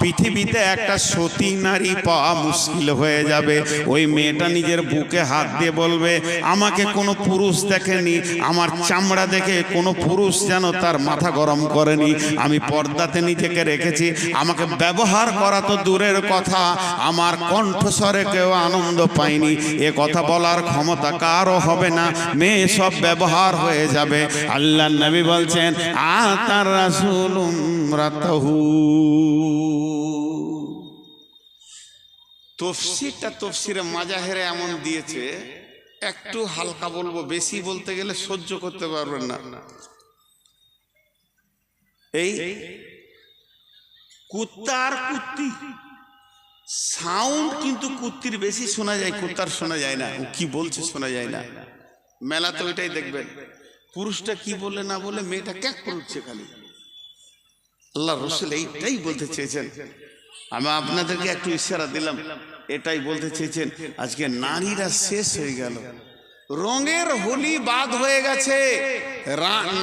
পৃথিবীতে একটা সতী নারী পাওয়া মুশকিল হয়ে যাবে। ওই মেয়েটা নিজের বুকে হাত দিয়ে বলবে আমাকে কোনো পুরুষ দেখেনি, আমার চামড়া দেখে কোনো পুরুষ যেন তার মাথা গরম করেনি, আমি পর্দাতে নিজেকে রেখেছি, আমাকে ব্যবহার করা তো দূরের কথা, আমার কণ্ঠস্বরে কেউ আনন্দ পায়নি, এ কথা বলার ক্ষমতা কারও হবে না, মেয়ে সব ব্যবহার হয়ে যাবে। আল্লাহর নবী বলছেন আতার রাসূল উমরাতাহু। তফসিরে মাজাহেরে এমন দিয়েছে, একটু হালকা বলবো, বেশি বলতে গেলে সহ্য করতে পারবেন না। এই কুত্তা আর কুত্তি, সাউন্ড কিন্তু কুত্তির বেশি শোনা যায়, কুত্তার শোনা যায় না। ও কি বলছে শোনা যায় না। মেলা তো ওইটাই দেখবেন, পুরুষটা কি বলে না বলে মেয়েটা ক্যাক করছে খালি। আল্লাহ রসুল এইটাই বলতে চেয়েছেন। আমি আপনাদেরকে একটু ইশারা দিলাম, এটাই বলতে চেয়েছেন। আজকে নারীরা শেষ হয়ে গেল, রঙের হোলি বাদ হয়ে গেছে,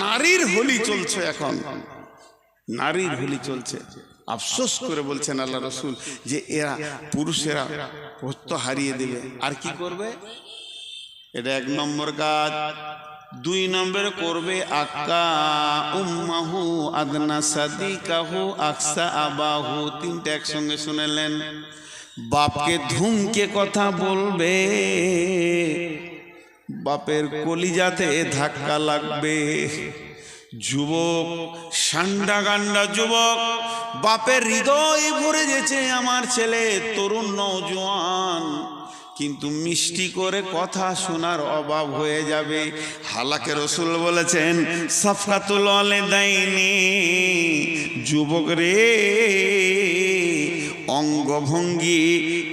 নারীর হোলি চলছে এখন, নারীর হোলি চলছে। আফসোস করে বলছেন আল্লাহ রসুল যে এরা পুরুষেরা প্রত্য হারিয়ে দেবে। আর কি করবে? এটা 1 নম্বর কাজ। 2 নম্বরে করবে আক্কা উম্মাহু আদনা সাদিকাহু আকসা আবাহু। 3টা একসঙ্গে শুনেলেন। বাপকে ধুমকে কথা বলবে, বাপের কলিজাতে ধাক্কা লাগবে। যুবক, সান্ডা গান্ডা যুবক, বাপের হৃদয় ভরে গেছে আমার ছেলে তরুণ নওজোয়ান, কিন্তু মিষ্টি করে কথা শোনার অভাব হয়ে যাবে। হালাকে রসুল বলেছেন সাফকাতুল ওয়ালিদাইনি, যুবক রে অঙ্গভঙ্গি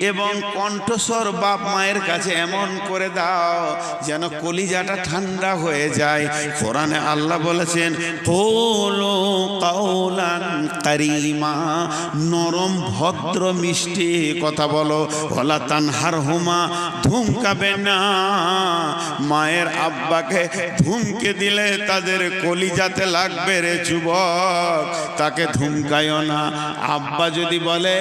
এবং কণ্ঠস্বর বাপ মায়ের কাছে এমন করে দাও যেন কলিজাটা ঠান্ডা হয়ে যায়। কোরআনে আল্লাহ বলেছেন কুলু কাওলান কারীমা, নরম ভদ্র মিষ্টি কথা বলো। ওয়ালা তানহারহুমা, ধুমকাবে না। মায়ের আব্বাকে ধুমকে দিলে তাদের কলিজাতে লাগবে রে যুবক, তাকে ধুমকায়ও না। আব্বা যদি বলে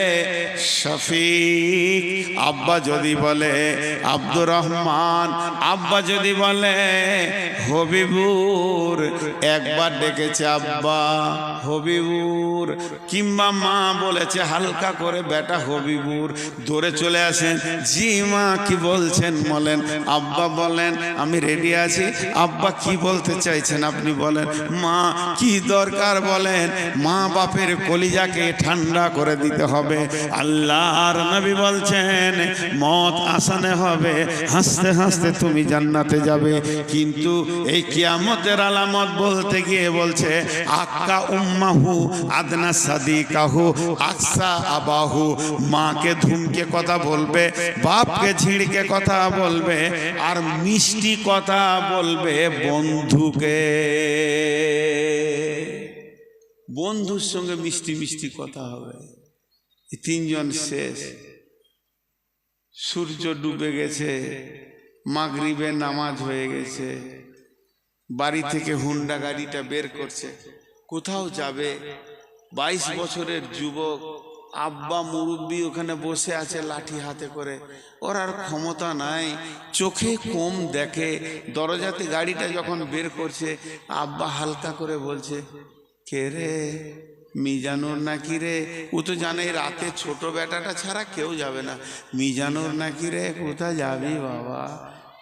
শফিক, আব্বা যদি বলে আব্দুর রহমান, আব্বা যদি বলে হবিবুর, একবার ডেকেছে আব্বা হবিবুর, কিংবা মা বলেছে হালকা করে বেটা হবিবুর, দৌড়ে চলে আসেন, জি মা কি বলছেন বলেন। আব্বা বলেন আমি রেডি আছি। আব্বা কি বলতে চাইছেন আপনি বলেন। মা কি দরকার বলেন। মা বাপের কলিজাকে ঠান্ডা করে দিতে হবে। আল্লাহর নবী বলছেন মত আসানে হবে, হাসতে হাসতে তুমি জান্নাতে যাবে। কিন্তু এই কিয়ামতের আলামত বলতে গিয়ে বলছে আক্কা উম্মাহু আদনা সাদিকাহু আকসা আবাহু, মাকে ধুমকে কথা বলবে, বাপকে ঝিড়কে কথা বলবে, আর মিষ্টি কথা বলবে বন্ধুকে। বন্ধুর সঙ্গে মিষ্টি মিষ্টি কথা হবে। 3 জন শেষ। সূর্য ডুবে গেছে, মাগরিবে নামাজ হয়ে গেছে, বাড়ি থেকে হুন্ডা গাড়িটা বের করছে, কোথাও যাবে। 22 বছরের যুবক, আব্বা মুরব্বী ওখানে বসে আছে লাঠি হাতে করে, ওর আর ক্ষমতা নাই, চোখে কম দেখে। দরজাতে গাড়িটা যখন বের করছে, আব্বা হালকা করে বলছে কে রে, মিজানুর নাকি রে? ও তো জানে রাতে ছোট বেটাটা ছাড়া কেউ যাবে না। মিজানুর নাকি রে? কোথায় যাবি বাবা?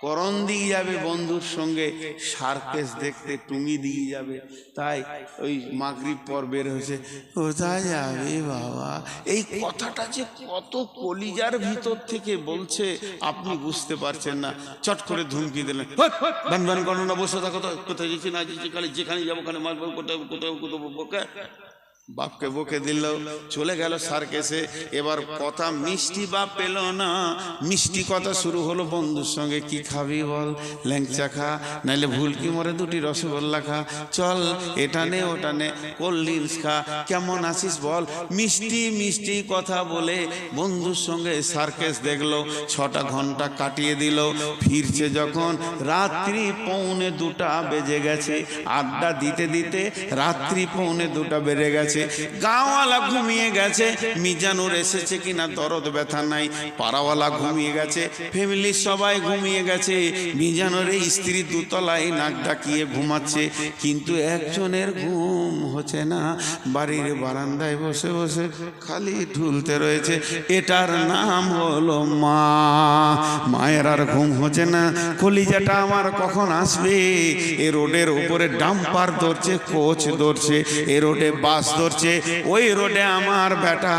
করণ দিকে যাবে বন্ধুর সঙ্গে সার্কেস দেখতে, টুঙ্গি দিকে যাবে। তাই ওই মাগরিব পর বের হয়েছে, কোথায় যাবি বাবা? এই কথাটা যে কত কলিজার ভিতর থেকে বলছে আপনি বুঝতে পারছেন না। চট করে ধুমকি দিলেন, বান বান করো না, বসে থাকো। তো কোথায় যেছি না যেছি, খালি যেখানে যাবো ওখানে মারবো, কোথায় কোথায় কোথাও বকে। বাপকে বকে দিল, চলে গেল সার্কেসে। এবার কথা মিষ্টি বাপ পেল না, মিষ্টি কথা শুরু হলো বন্ধুর সঙ্গে। কি খাবি বল, ল্যাংচা খা, নাইলে ভুলকি মরে 2টি রসগোল্লা খা, চল এটা নে ওটা নে, কোল্ড ড্রিঙ্কস খা, কেমন আছিস বল। মিষ্টি মিষ্টি কথা বলে বন্ধুর সঙ্গে সার্কেস দেখলো। 6টা ঘন্টা কাটিয়ে দিল। ফিরছে যখন রাত্রি 1:45 বেজে গেছে। আড্ডা দিতে দিতে রাত্রি 1:45 বেজে গেছে। গাঁওয়ালা ঘুমিয়ে গেছে, মিজানুর এসেছে কিনা দরদ ব্যথা নাই। পাড়াওয়ালা ঘুমিয়ে গেছে, ফ্যামিলির সবাই ঘুমিয়ে গেছে। মিজানুর স্ত্রী 2 তলায় নাক ডাকিয়ে ঘুমাচ্ছে, কিন্তু একজনের ঘুম হচ্ছে না। বাড়ির বারান্দায় বসে বসে খালি ঢুলতে রয়েছে। এটার নাম হলো মা। মায়ের আর ঘুম হচ্ছে না, কলিজাটা আমার কখন আসবে। এ রোডের উপরে ডাম্পার ধরছে, কোচ ধরছে, এ রোডে বাস ধরছে, ওই রোডে আমার বেটা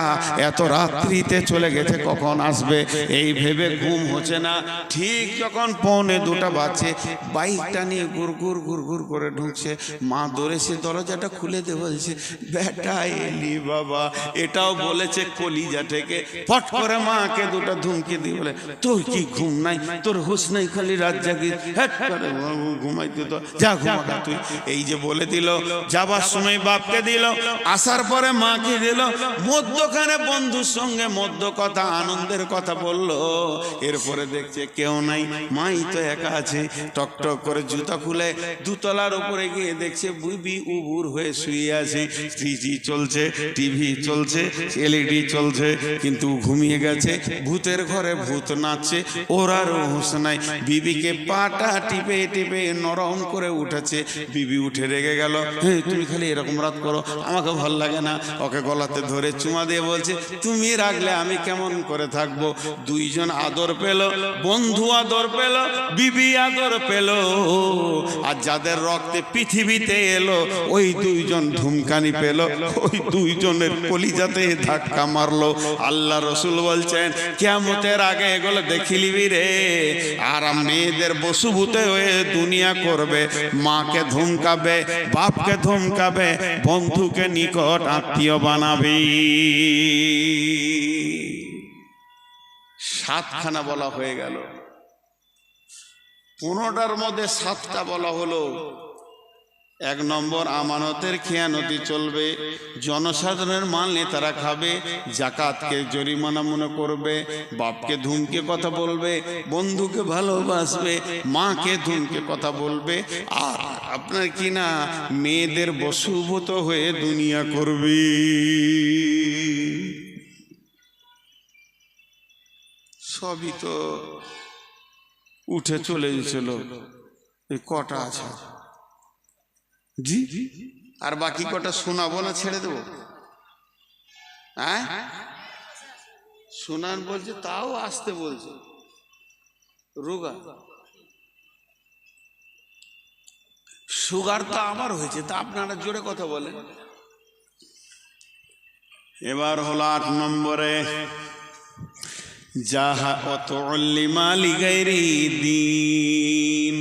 এত রাত্রিতে চলে গেছে, কখন আসবে এই ভেবে ঘুম হচ্ছে না। ঠিক যখন 1:45 বাজছে, বাইকটা নিয়ে গুড়গুড় গুড়গুড় করে ঢুকছে। মা দৌড়েছে, দরজাটা খুলে দে বলছে। বেটা এলি বাবা, এটাও বলেছে কলিজা থেকে। ফট করে মাকে দুটো ধুমকি দিয়ে বলে, তোর কি ঘুম নাই, তোর হুঁশ নাই, খালি রাত জাগি, ঘুমাইতে তো যা, ঘুমাকা তুই। এই যে বলে দিল, যাবার সময় বাপকে দিল, আসার পরে মাকে দিল, মধ্যখানে বন্ধুর সঙ্গে মধ্য কথা, আনন্দের কথা বললো। এরপরে দেখছে কেউ নাই, মাই তো একা আছে। টক টক করে জুতা খুলে দুতলার উপরে গিয়ে দেখছে বুবি উবুর হয়ে শুয়ে আছে। টিভি চলছে, টিভি চলছে, এলইডি চলছে, কিন্তু ঘুমিয়ে গেছে। ভূতের ঘরে ভূত নাচছে, ওর আর হুঁশ নাই। বিবিকে পাটা টিপে টিপে নরম করে উঠেছে। বিবি উঠে রেগে গেল, হ্যাঁ তুমি খালি এরকম রাত করো, আমাকে ভাল লাগে না। ওকে গলাতে ধরে চুমা দিয়ে বলছে, তুমি রাখলে আমি কেমন করে থাকবো। দুইজন আদর পেল, বন্ধু আদর পেল, বিবি আদর পেল। আর যাদের রক্তে পৃথিবীতে এলো, ওই দুইজন ধুমকানি পেল, ওই দুইজনের কলিজাতে ধাক্কা মারলো। আল্লাহ রসুল বলছেন, কিয়ামতের আগে এগুলো দেখিলিবি রে। আর মেয়েদের বসুভূতে হয়ে দুনিয়া করবে, মাকে ধমকাবে, বাপকে ধমকাবে, বন্ধুকে নিকট আত্মীয় বানাবি। 7খানা বলা হয়ে গেল, 15টার মধ্যে 7টা বলা হলো। 1 নম্বর, আমানতের খেয়ানতি চলবে, জনসাধারণের মাল নেতারা খাবে, জাকাতকে জরিমানা মনে করবে, বাপকে ধুমকে কথা বলবে, বন্ধুকে ভালোবাসবে, মাকে ধুমকে কথা বলবে, আর আপনার কি না মেয়েদের বশীভূত হয়ে দুনিয়া করবে। সবই তো উঠে চলে গেছিল, এই কটা আছে জি, আর বাকি কটা শোনাবো না ছেড়ে দেবো? হ্যাঁ শোনান বলছে, তাও আসতে বলছে। রোগা সুগার তো আমার হয়েছে, তা আপনারা জোরে কথা বলেন। এবার হলো 8 নম্বরে, যাহা অতুল্লিমা লিগাইরি দিন,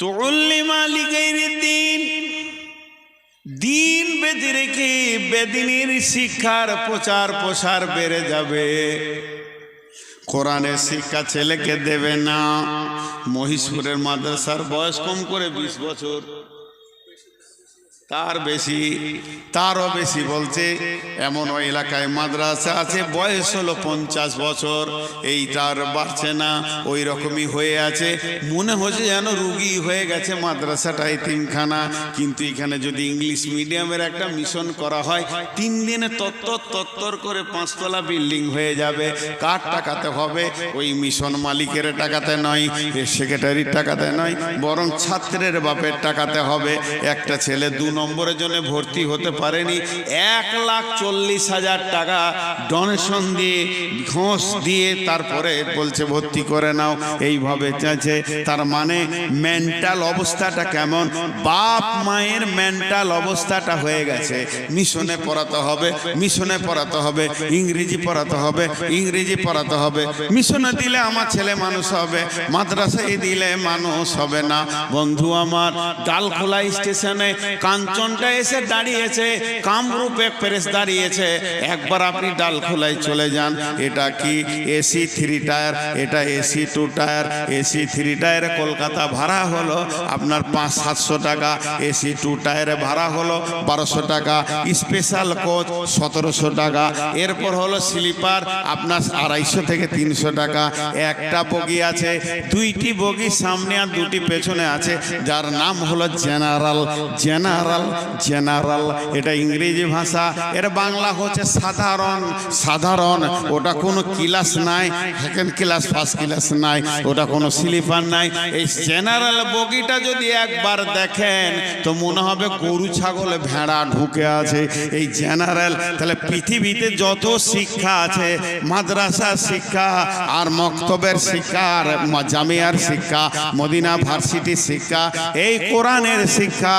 তুল্লিমা লিগাইরি দিন, দিন বেঁধে রেখে বেদিনের শিক্ষার প্রচার প্রসার বেড়ে যাবে। কোরআনের শিক্ষা ছেলেকে দেবে না। মহিষপুরের মাদ্রাসার বয়স কম করে 20 বছর, তার বেশি, তারও বেশি বলছে। এমন ওই এলাকায় মাদ্রাসা আছে বয়স হলো 50 বছর, এইটার বাড়ছে না, ওই রকমই হয়ে আছে। মনে হচ্ছে যেন রুগী হয়ে গেছে মাদ্রাসাটা, এতিমখানা। কিন্তু এখানে যদি ইংলিশ মিডিয়ামের একটা মিশন করা হয়, 3 দিনে তত্তর করে 5 তলা বিল্ডিং হয়ে যাবে। কার টাকাতে হবে? ওই মিশন মালিকের টাকাতে নয়, সেক্রেটারির টাকাতে নয়, বরং ছাত্রের বাপের টাকাতে হবে। একটা ছেলে 2 নম্বরের জন্য ভর্তি হতে পারেনি, 1,40,000 টাকা ডোনেশন দিয়ে, ঘোষ দিয়ে, তারপরে বলছে ভর্তি করে নাও। এইভাবে চাইছে। তার মানে মেন্টাল অবস্থাটা কেমন? বাপ মায়ের মেন্টাল অবস্থাটা হয়ে গেছে। মিশনে পড়াতে হবে, মিশনে পড়াতে হবে, ইংরেজি পড়াতে হবে, ইংরেজি পড়াতে হবে। মিশনে দিলে আমার ছেলে মানুষ হবে, মাদ্রাসায় দিলে মানুষ হবে না। বন্ধু আমার, ডালখোলা স্টেশনে কাঞ্চনটা এসে দাঁড়িয়েছে, কামরূপ এক্সপ্রেস দাঁড়িয়েছে। একবার আপনি ডালখোলায় চলে যান। এটা কি এসি 3 টায়ার, এটা এসি 2 টায়ার। এসি 3 টায়ারে কলকাতা ভাড়া হলো আপনার 500-700 টাকা, এসি 2 টায়ারে ভাড়া হলো 1200 টাকা, স্পেশাল কোচ 1700 টাকা। এরপর হলো স্লিপার আপনার 250 থেকে 300 টাকা। একটা বগি আছে, 2টি বগি সামনে আর 2টি পেছনে আছে, যার নাম হলো জেনারেল। জেনারেল জেনারেল এটা ইংরেজি ভাষা, এর বাংলা হচ্ছে সাধারণ। সাধারণ ওটা কোনো ক্লাস নাই, সেকেন্ড ক্লাস ফার্স্ট ক্লাস নাই, ওটা কোনো স্লিপার নাই। এই জেনারেল বগিটা যদি একবার দেখেন তো মনে হবে গরু ছাগল ভেড়া ঢুকে আছে। এই জেনারেল, তাহলে পৃথিবীতে যত শিক্ষা আছে, মাদ্রাসার শিক্ষা আর মক্তবের শিক্ষা আর জামিয়ার শিক্ষা, মদিনা ভার্সিটির শিক্ষা, এই কোরআনের শিক্ষা,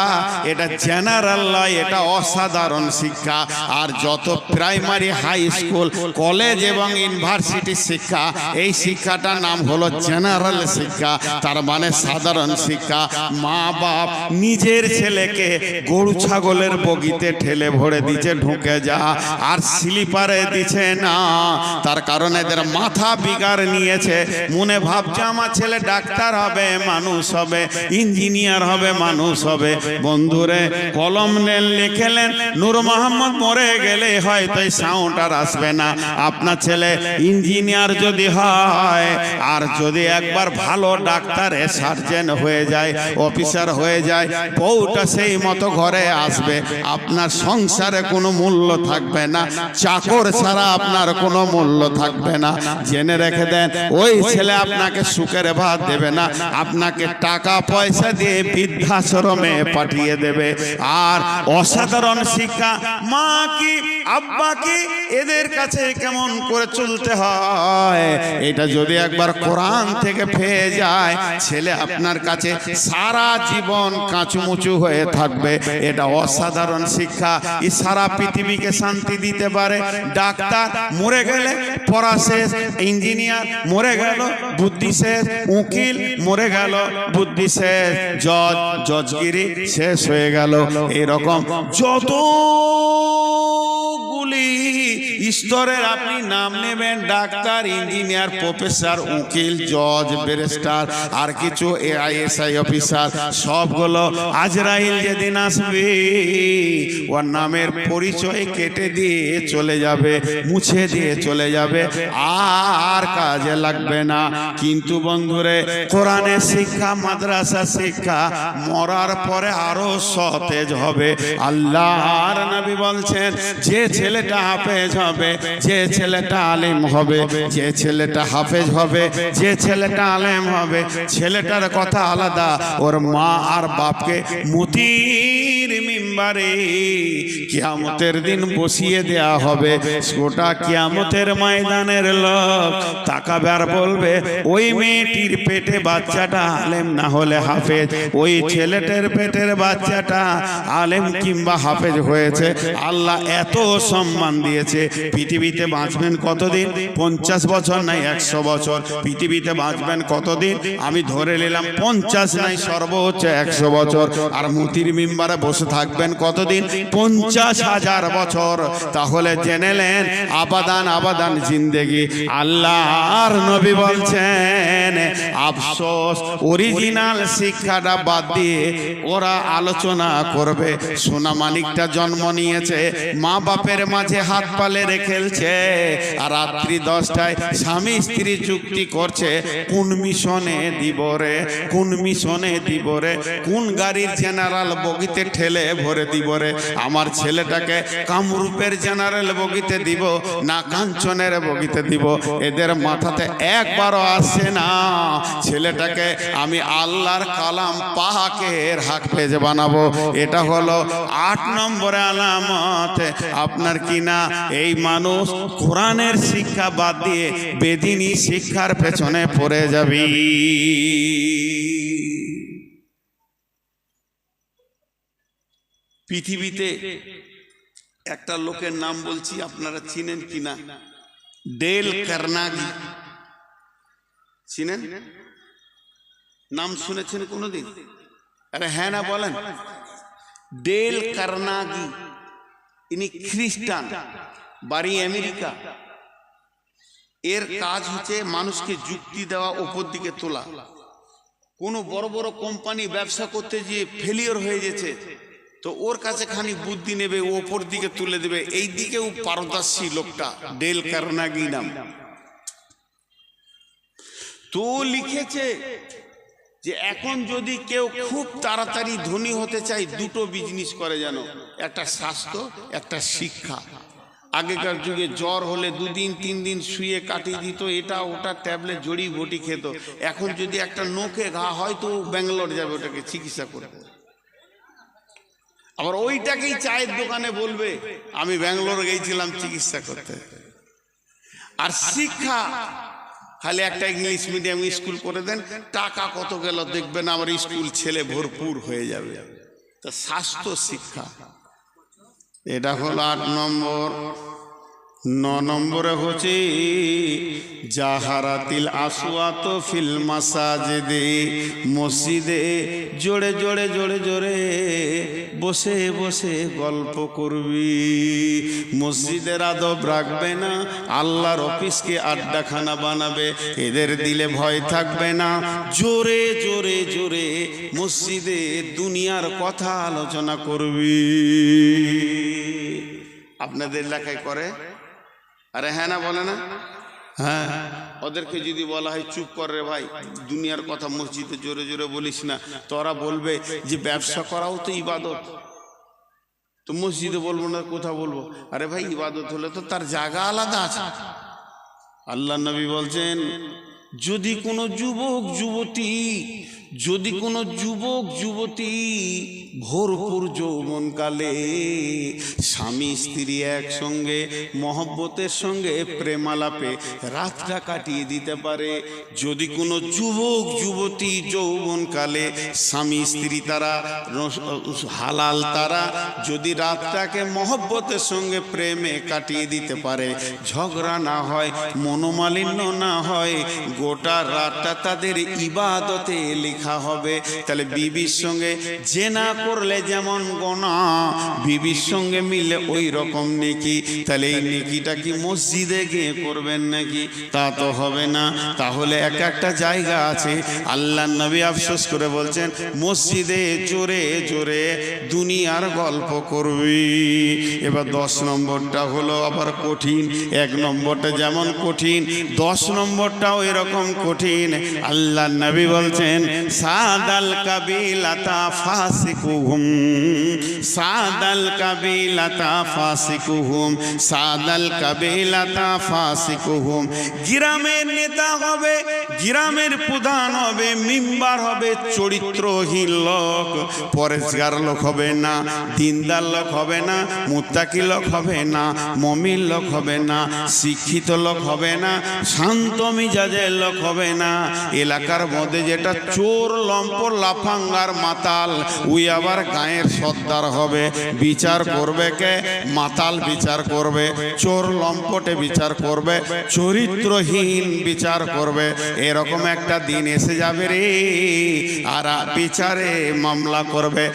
এটা জেনারেল নয়, এটা অসাধারণ শিক্ষা। আর যত প্রাইমারি, হাই স্কুল, কলেজ এবং ইউনিভার্সিটি শিক্ষা, এই শিক্ষাটার নাম হলো জেনারেল শিক্ষা, তার মানে সাধারণ শিক্ষা। মা বাপ নিজের ছেলেকে গরু ছাগলের বগিতে ঠেলে ভরে দিচ্ছে, ঢুকে যা, আর স্লিপারে দিচ্ছে না। তার কারণে এদের মাথা বিগার নিয়েছে, মনে ভাবছে আমার ছেলে ডাক্তার হবে, মানুষ হবে, ইঞ্জিনিয়ার হবে, মানুষ হবে। বন্ধুরে, কলম নেন, লিখেলেন, নূর মোহাম্মদ মরে গেলে হয়তো এই সাউন্ড আর আসবে না। আপনার ছেলে ইঞ্জিনিয়ার যদি হয়, আর যদি একবার ভালো ডাক্তার, সার্জন হয়ে যায়, অফিসার হয়ে যায়, বউটা সেই মতো ঘরে আসবে। আপনার সংসারে কোনো মূল্য থাকবে না, চাকর ছাড়া আপনার কোনো মূল্য থাকবে না। জেনে রেখে দেন, ওই ছেলে আপনাকে সুখের ভাত দেবে না, আপনাকে টাকা পয়সা দিয়ে বৃদ্ধাশ্রমে পাঠিয়ে দেবে। আর অসাধারণ শিক্ষা, মা কি আব্বা কি এদের কাছে কেমন করে চলতে হয়, এটা যদি একবার কোরআন থেকে পেয়ে যায়, ছেলে আপনার কাছে সারা জীবন কাঁচুমুচু হয়ে থাকবে। এটা অসাধারণ শিক্ষা। এই সারা পৃথিবীকে শান্তি দিতে পারে। ডাক্তার মরে গেলে পড়া শেষ, ইঞ্জিনিয়ার মরে গেল বুদ্ধি শেষ, উকিল মরে গেল বুদ্ধি শেষ, জজগিরি শেষ হয়ে গেল। এরকম যতগুলি স্তরের আপনি নাম নেবেন, ডাক্তার, ইঞ্জিনিয়ার, প্রফেসর, উকিল, জজ, ব্যারিস্টার, আর কিছু AISI অফিসার, সবগুলো আজরাইল যেদিন আসবে, ওর নামের পরিচয় কেটে দিয়ে চলে যাবে, মুছে দিয়ে চলে যাবে, আর কাজে লাগবে না। কিন্তু বন্ধুরে, কোরআনের শিক্ষা, মাদ্রাসা শিক্ষা মরার পরে আরো সতেজ হবে। আল্লাহর নবী বলছেন, যে ছেলেটা হাফেজ হবে, যে ছেলেটা আলেম হবে, যে ছেলেটা হাফেজ হবে, যে ছেলেটা আলেম হবে, ছেলেটার কথা আলাদা, ওর মা আর বাপকে মতির মিম্বারে কিয়ামতের দিন বসিয়ে দেয়া হবে। গোটা কিয়ামতের ময়দানের লোক তাকাবে আর বলবে, ওই মেয়েটির পেটে বাচ্চাটা আলেম না হলে হাফেজ, ওই ছেলেটার পেটের বাচ্চাটা আলেম কিংবা হাফেজ হয়েছে। আল্লাহ এত সম্মান দিয়েছে। পৃথিবীতে বাঁচবেন কতদিন? 50 বছর নাই 100 বছর। পৃথিবীতে বাঁচবেন কতদিন? আমি ধরে নিলাম 50 নাই সর্বোচ্চ 100 বছর। আর মুতির মিম্বারে বসে থাকবেন কতদিন? 50,000 বছর। তাহলে জেনেলেন আবাদান আবাদান জিন্দেগি। আল্লাহর নবী বলছেন, আফসোস, অরিজিনাল শিক্ষাটা বাদ দিয়ে ওরা আলোচনা করবে। সোনা মানিকটা জন্ম নিয়েছে, মা বাপের মাঝে হাত পালে রেখেছে, আর রাত্রি 10টায় স্বামী স্ত্রী চুক্তি করছে, কোন মিশনে দিব রে, কোন মিশনে দিব রে, কোন গাড়ির জেনারেল বগিতে ঠেলে ভরে দিব রে, আমার ছেলেটাকে কামরূপের জেনারেল বগিতে দিব না কাঞ্চনের বগিতে দিব। এদের মাথাতে একবারও আসে না ছেলেটাকে আমি আল্লাহর কালাম পাকের হাফেজ বানাবো। এটা হলো 8 নম্বরে আলামত আপনার কিনা এই মানুষ কোরআনের শিক্ষা বাদ দিয়ে বেদিনী শিক্ষার পেছনে পড়ে যাবে। পৃথিবীতে একটা লোকের নাম বলছি, আপনারা চিনেন কিনা? Dale Carnegie. চিনেন? নাম শুনেছেন কোনোদিন? আরে হ্যাঁ না বলেন। ডেল কার্নেগি, ইনি খ্রিস্টান, বাড়ি আমেরিকা। এর কাজ হচ্ছে মানুষকে যুক্তি দেওয়া, ওপর দিকে তোলা। কোনো বড় বড় কোম্পানি ব্যবসা করতে গিয়ে ফেলিওর হয়ে গেছে, তো ওর কাছে খানি বুদ্ধি নেবে, ওপর দিকে তুলে দেবে। এই দিকেও পারদর্শী লোকটা, ডেল কার্নেগি নাম। তো লিখেছে যে এখন যদি কেউ খুব তাড়াতাড়ি ধনী হতে চায়, দুটো বিজনেস করে যেন, একটা স্বাস্থ্য, একটা শিক্ষা। আগেকার যুগে জ্বর হলে 2 দিন 3 দিন শুয়ে কাটিয়ে দিত, এটা ওটা ট্যাবলেট জড়িবুটি খেত। এখন যদি একটা নোকে ঘা হয় তো ব্যাঙ্গালোর যাবে ওটাকে চিকিৎসা করবে। আবার ওইটাকেই চায়ের দোকানে বলবে আমি ব্যাঙ্গালোর গিয়েছিলাম চিকিৎসা করতে। আর শিক্ষা, খালি একটা ইংলিশ মিডিয়াম স্কুল করে দেন, টাকা কত গেল দেখবেন আমার স্কুল ছেলে ভরপুর হয়ে যাবে। তা স্বাস্থ্য শিক্ষা এটা হলো 8 নম্বর। 9 নম্বরে হচ্ছে জাহারাতিল আসওয়াত ফিল মাসাজিদে, মসজিদে জোরে জোরে জোরে জোরে বসে বসে গল্প করবি। মসজিদের আদব রাখবে না, আল্লাহর অফিসকে আড্ডাখানা বানাবে, এদের দিলে ভয় থাকবে না। জোরে জোরে জোরে মসজিদে দুনিয়ার কথা আলোচনা করবি। আপনাদের এলাকায় করে? আরে হ্যাঁ না বলে না? হ্যাঁ, ওদেরকে যদি বলা হয় চুপ কর রে ভাই, দুনিয়ার কথা মসজিদে জোরে জোরে বলিস না, তোরা বলবে যে ব্যবসা করাও তো ইবাদত। তো মসজিদে বলবো না, কোথা বলবো? আরে ভাই ইবাদত হলে তো তার জায়গা আলাদা আছে। আল্লাহ নবী বলছেন, যদি কোনো যুবক যুবতী ভরপুর যৌবনকালে স্বামী স্ত্রী একসঙ্গে মহব্বতের সঙ্গে প্রেমালাপে রাতটা কাটিয়ে দিতে পারে, যদি কোনো যুবক যুবতী যৌবনকালে স্বামী স্ত্রী তারা হালাল তারা যদি রাতটাকে মহব্বতের সঙ্গে প্রেমে কাটিয়ে দিতে পারে, ঝগড়া না হয়, মনোমালিন্য না হয়, গোটা রাতটা তাদের ইবাদতে লেখা হবে। তাহলে বিবির সঙ্গে জেনা করলে যেমন গুনাহ, বিবির সঙ্গে মিলে ওই রকম নেকি। তাহলে এই নেকিটা কি মসজিদে গিয়ে করবেন নাকি? তা তো হবে না। তাহলে এক একটা জায়গা আছে, আল্লাহ নবী আফসোস করে বলছেন, মসজিদে জোরে জোরে দুনিয়ার গল্প করবি। এবার 10 নম্বরটা হলো আবার কঠিন। 1 নম্বরটা যেমন কঠিন, 10 নম্বরটাও এরকম কঠিন। আল্লাহ নবী বলছেন, সাদাল কাবিলাতা ফাসিকুহুম, সাদাল কাবিলাতা ফাসিকুহুম, সাদাল কাবিলাতা ফাসিকুহুম। গ্রামের নেতা হবে, গ্রামের প্রধান হবে, মেম্বার হবে, চরিত্রহীন লোক, পরেশগার লোক হবে না, দিনদার লোক হবে না, মুত্তাকি লোক হবে না, মুমিন লোক হবে না, শিক্ষিত লোক হবে না, শান্ত মিজাজের লোক হবে না। এলাকার মধ্যে যেটা চোর লম্পট লাফাঙ্গার মাতাল, ওই আবার গায়ের সর্দার হবে। বিচার করবে কে? মাতাল বিচার করবে, চোর লম্পটে বিচার করবে, চরিত্রহীন বিচার করবে। এরকম একটা দিন এসে যাবে রে, আর বিচারে মামলা করবে।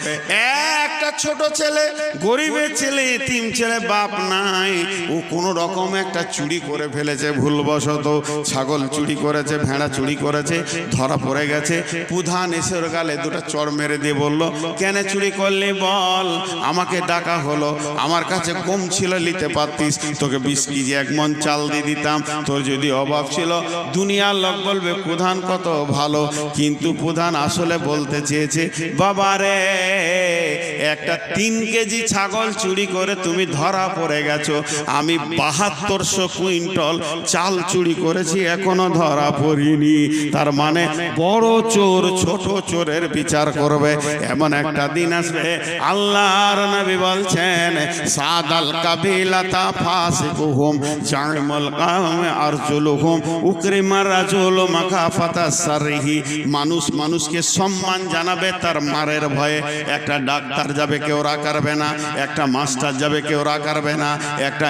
একটা ছোট ছেলে, গরিবের ছেলে, এতিম ছেলে, বাপ নাই, ও কোনো রকম একটা চুরি করে ফেলেছে, ভুলবশত ছাগল চুরি করেছে, ভেড়া চুরি করেছে, ধরা পড়ে গেছে। প্রধান এসে ওর গালে 2টা চড় মেরে দিয়ে বলল, কেন চুরি করলি বল? আমাকে ডাকা হলো, আমার কাছে কম ছিল, নিতে পারতিস, তোকে 20 কেজি 1 মণ চাল দিয়ে দিতাম। তোর যদি অভাব ছিল, দুনিয়ার লোক বলবে প্রধান কত ভালো, কিন্তু প্রধান আসলে বলতে চেয়েছে, বাবা রে, একটা 3 কেজি ছাগল চুরি করে তুমি ধরা পড়ে গেছো, আমি 7200 কুইন্টাল চাল চুরি করেছি, এখনো ধরা পড়িনি। তার মানে বড় চোর ছোট চোরের বিচার করবে, এমন একটা দিন আসবে। আল্লাহর নবী বলছেন, সাদাল কাবিলাতা ফাসিকুহুম, জাইমুল কাওমে আরজুলুহুম, উকরিমার রাজুল মাকাফাতা সারহি। মানুষ মানুষকে সম্মান জানাবে তার মারের ভয়ে। একটা ডাক্তার যাবে, কেউ রাখবে না, একটা মাস্টার যাবে, কেউ রাখবে না, একটা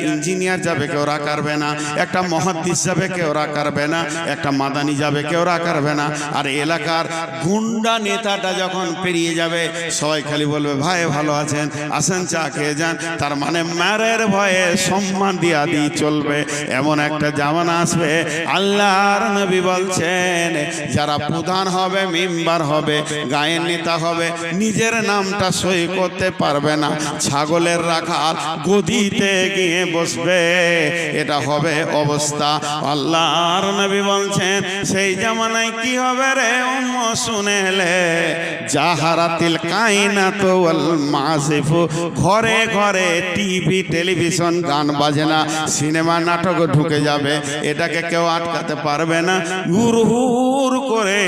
ইঞ্জিনিয়ার যাবে, কেউ রাখবে না, একটা মুহাদ্দিস যাবে, কেউ রাখবে না, একটা মাদানি যাবে, কেউ রাখবে না। আর এলাকার গুন্ডা নেতাটা যখন পেরিয়ে যাবে, সবাই খালি বলবে, ভাই ভালো আছেন, আসেন চা খেয়ে যান। তার মানে মারের ভয়ে সম্মান দিয়া দিয়ে চলবে। এমন একটা জামানা আসবে, আল্লাহর নবী বলছেন, যারা প্রধান হবে, মেম্বার হবে, গায়ের নেতা হবে, নিজের নামটা সই করতে পারবে না, ছাগলের রাখাল গদিতে গিয়ে বসবে। এটা হবে অবস্থা। আল্লাহর নবী বলছেন, সেই জামানায় কি হবে রে উম্মত, শুনেলে জাহারাতিল কায়নাত ওয়াল মাসিফ। ঘরে ঘরে টিভি, টেলিভিশন, গান বাজনা, সিনেমা, নাটক ঢুকে যাবে, এটাকে কেউ আটকাতে পারবে না। হুর করে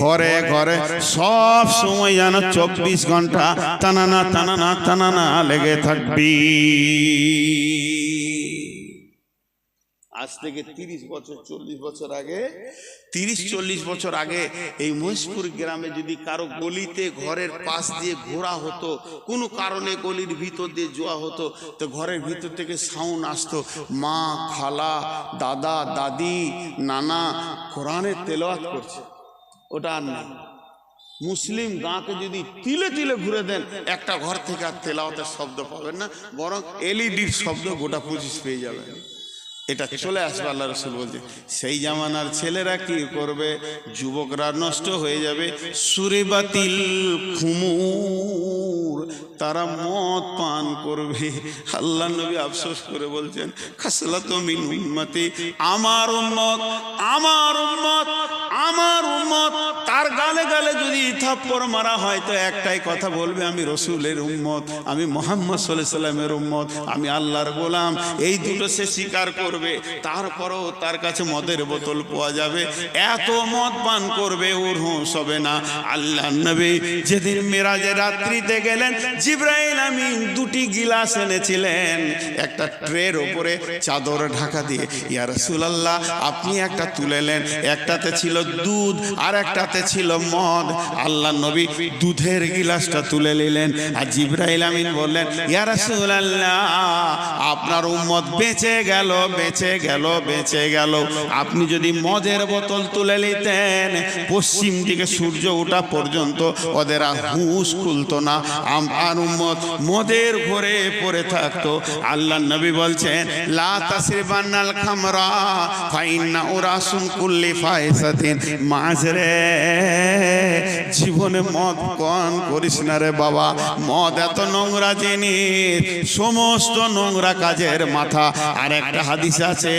ঘরে ঘরে সব সময় যেন 24 ঘন্টা টানানা টানানা টানানা লেগে থাকবি। আজ থেকে 30 বছর 40 বছর আগে, 30-40 বছর আগে এই মহেশপুর গ্রামে যদি কারো গলিতে ঘরের পাশ দিয়ে ঘোরা হতো, কোনো কারণে গলির ভিতর দিয়ে যাওয়া হতো, তো ঘরের ভিতর থেকে সাউন্ড আসতো, মা, খালা, দাদা, দাদি, নানা কোরআনের তেলাওয়াত করছে। ওটা আর না। মুসলিম গাঁকে যদি তিলে তিলে ঘুরে দেন, একটা ঘর থেকে আর তেলাওয়াতের শব্দ পাবেন না, বরং এলইডির শব্দ গোটা 25 পেয়ে যাবেন। এটা চলে আসবে। আল্লাহ রসুল বলছে সেই জামানার ছেলেরা কি করবে, যুবকরা নষ্ট হয়ে যাবে। সুরে বাতিল খুমুর, তারা মদ পান করবে। আল্লাহ নবী আফসোস করে বলছেন খাসলাতু মিন উম্মতি, আমার উম্মত, আমার উম্মত, আমার উম্মত। তার গালে গালে যদি থাপ্পড় মারা হয় তো একটাই কথা বলবে, আমি রসুলের উম্মত, আমি মুহাম্মদ সাল্লাল্লাহু আলাইহি সাল্লামের উম্মত, আমি আল্লাহর গোলাম। এই দুটো সে স্বীকার করবে। তারপরেও তার কাছে মদের বোতল পাওয়া যাবে, এত মদ পান করবে ওর হুঁশ হবে না। আল্লাহ নবী যেদিন মেরাজের রাত্রিতে গেলেন, জিবরাইল আমিন দুটি গিলাস এনেছিলেন, একটা ট্রের উপরে চাদর ঢাকা দিয়ে। ইয়া রাসূলুল্লাহ, আপনি একটা তুলেলেন, একটাতে ছিল দুধ আর একটাতে ছিল মদ। আল্লাহ নবী দুধের গিলাসটা তুলে নিলেন, আর জিবরাইল আমিন বললেন ইয়া রাসূলুল্লাহ, আপনার উম্মত বেঁচে গেল, বেঁচে গেল, বেঁচে গেল। আপনি যদি মদের বোতল তুলে নিতেন, পশ্চিম দিকে সূর্য ওঠা পর্যন্ত ওদের আর হুঁশ খুলতো না, আমার উম্মত মদের ঘরে পড়ে থাকতো। আল্লাহ নবী বলছেন লা তাসরিবান্নাল খামরা ফাইন্না উরাসুন কুল্লি ফাইসাতিন। মাঝরে জীবনে মদ পান করিস না রে বাবা, মদ এত নোংরা জিনিস, সমস্ত নোংরা কাজের মাথা। আর একটা হাদিস আছে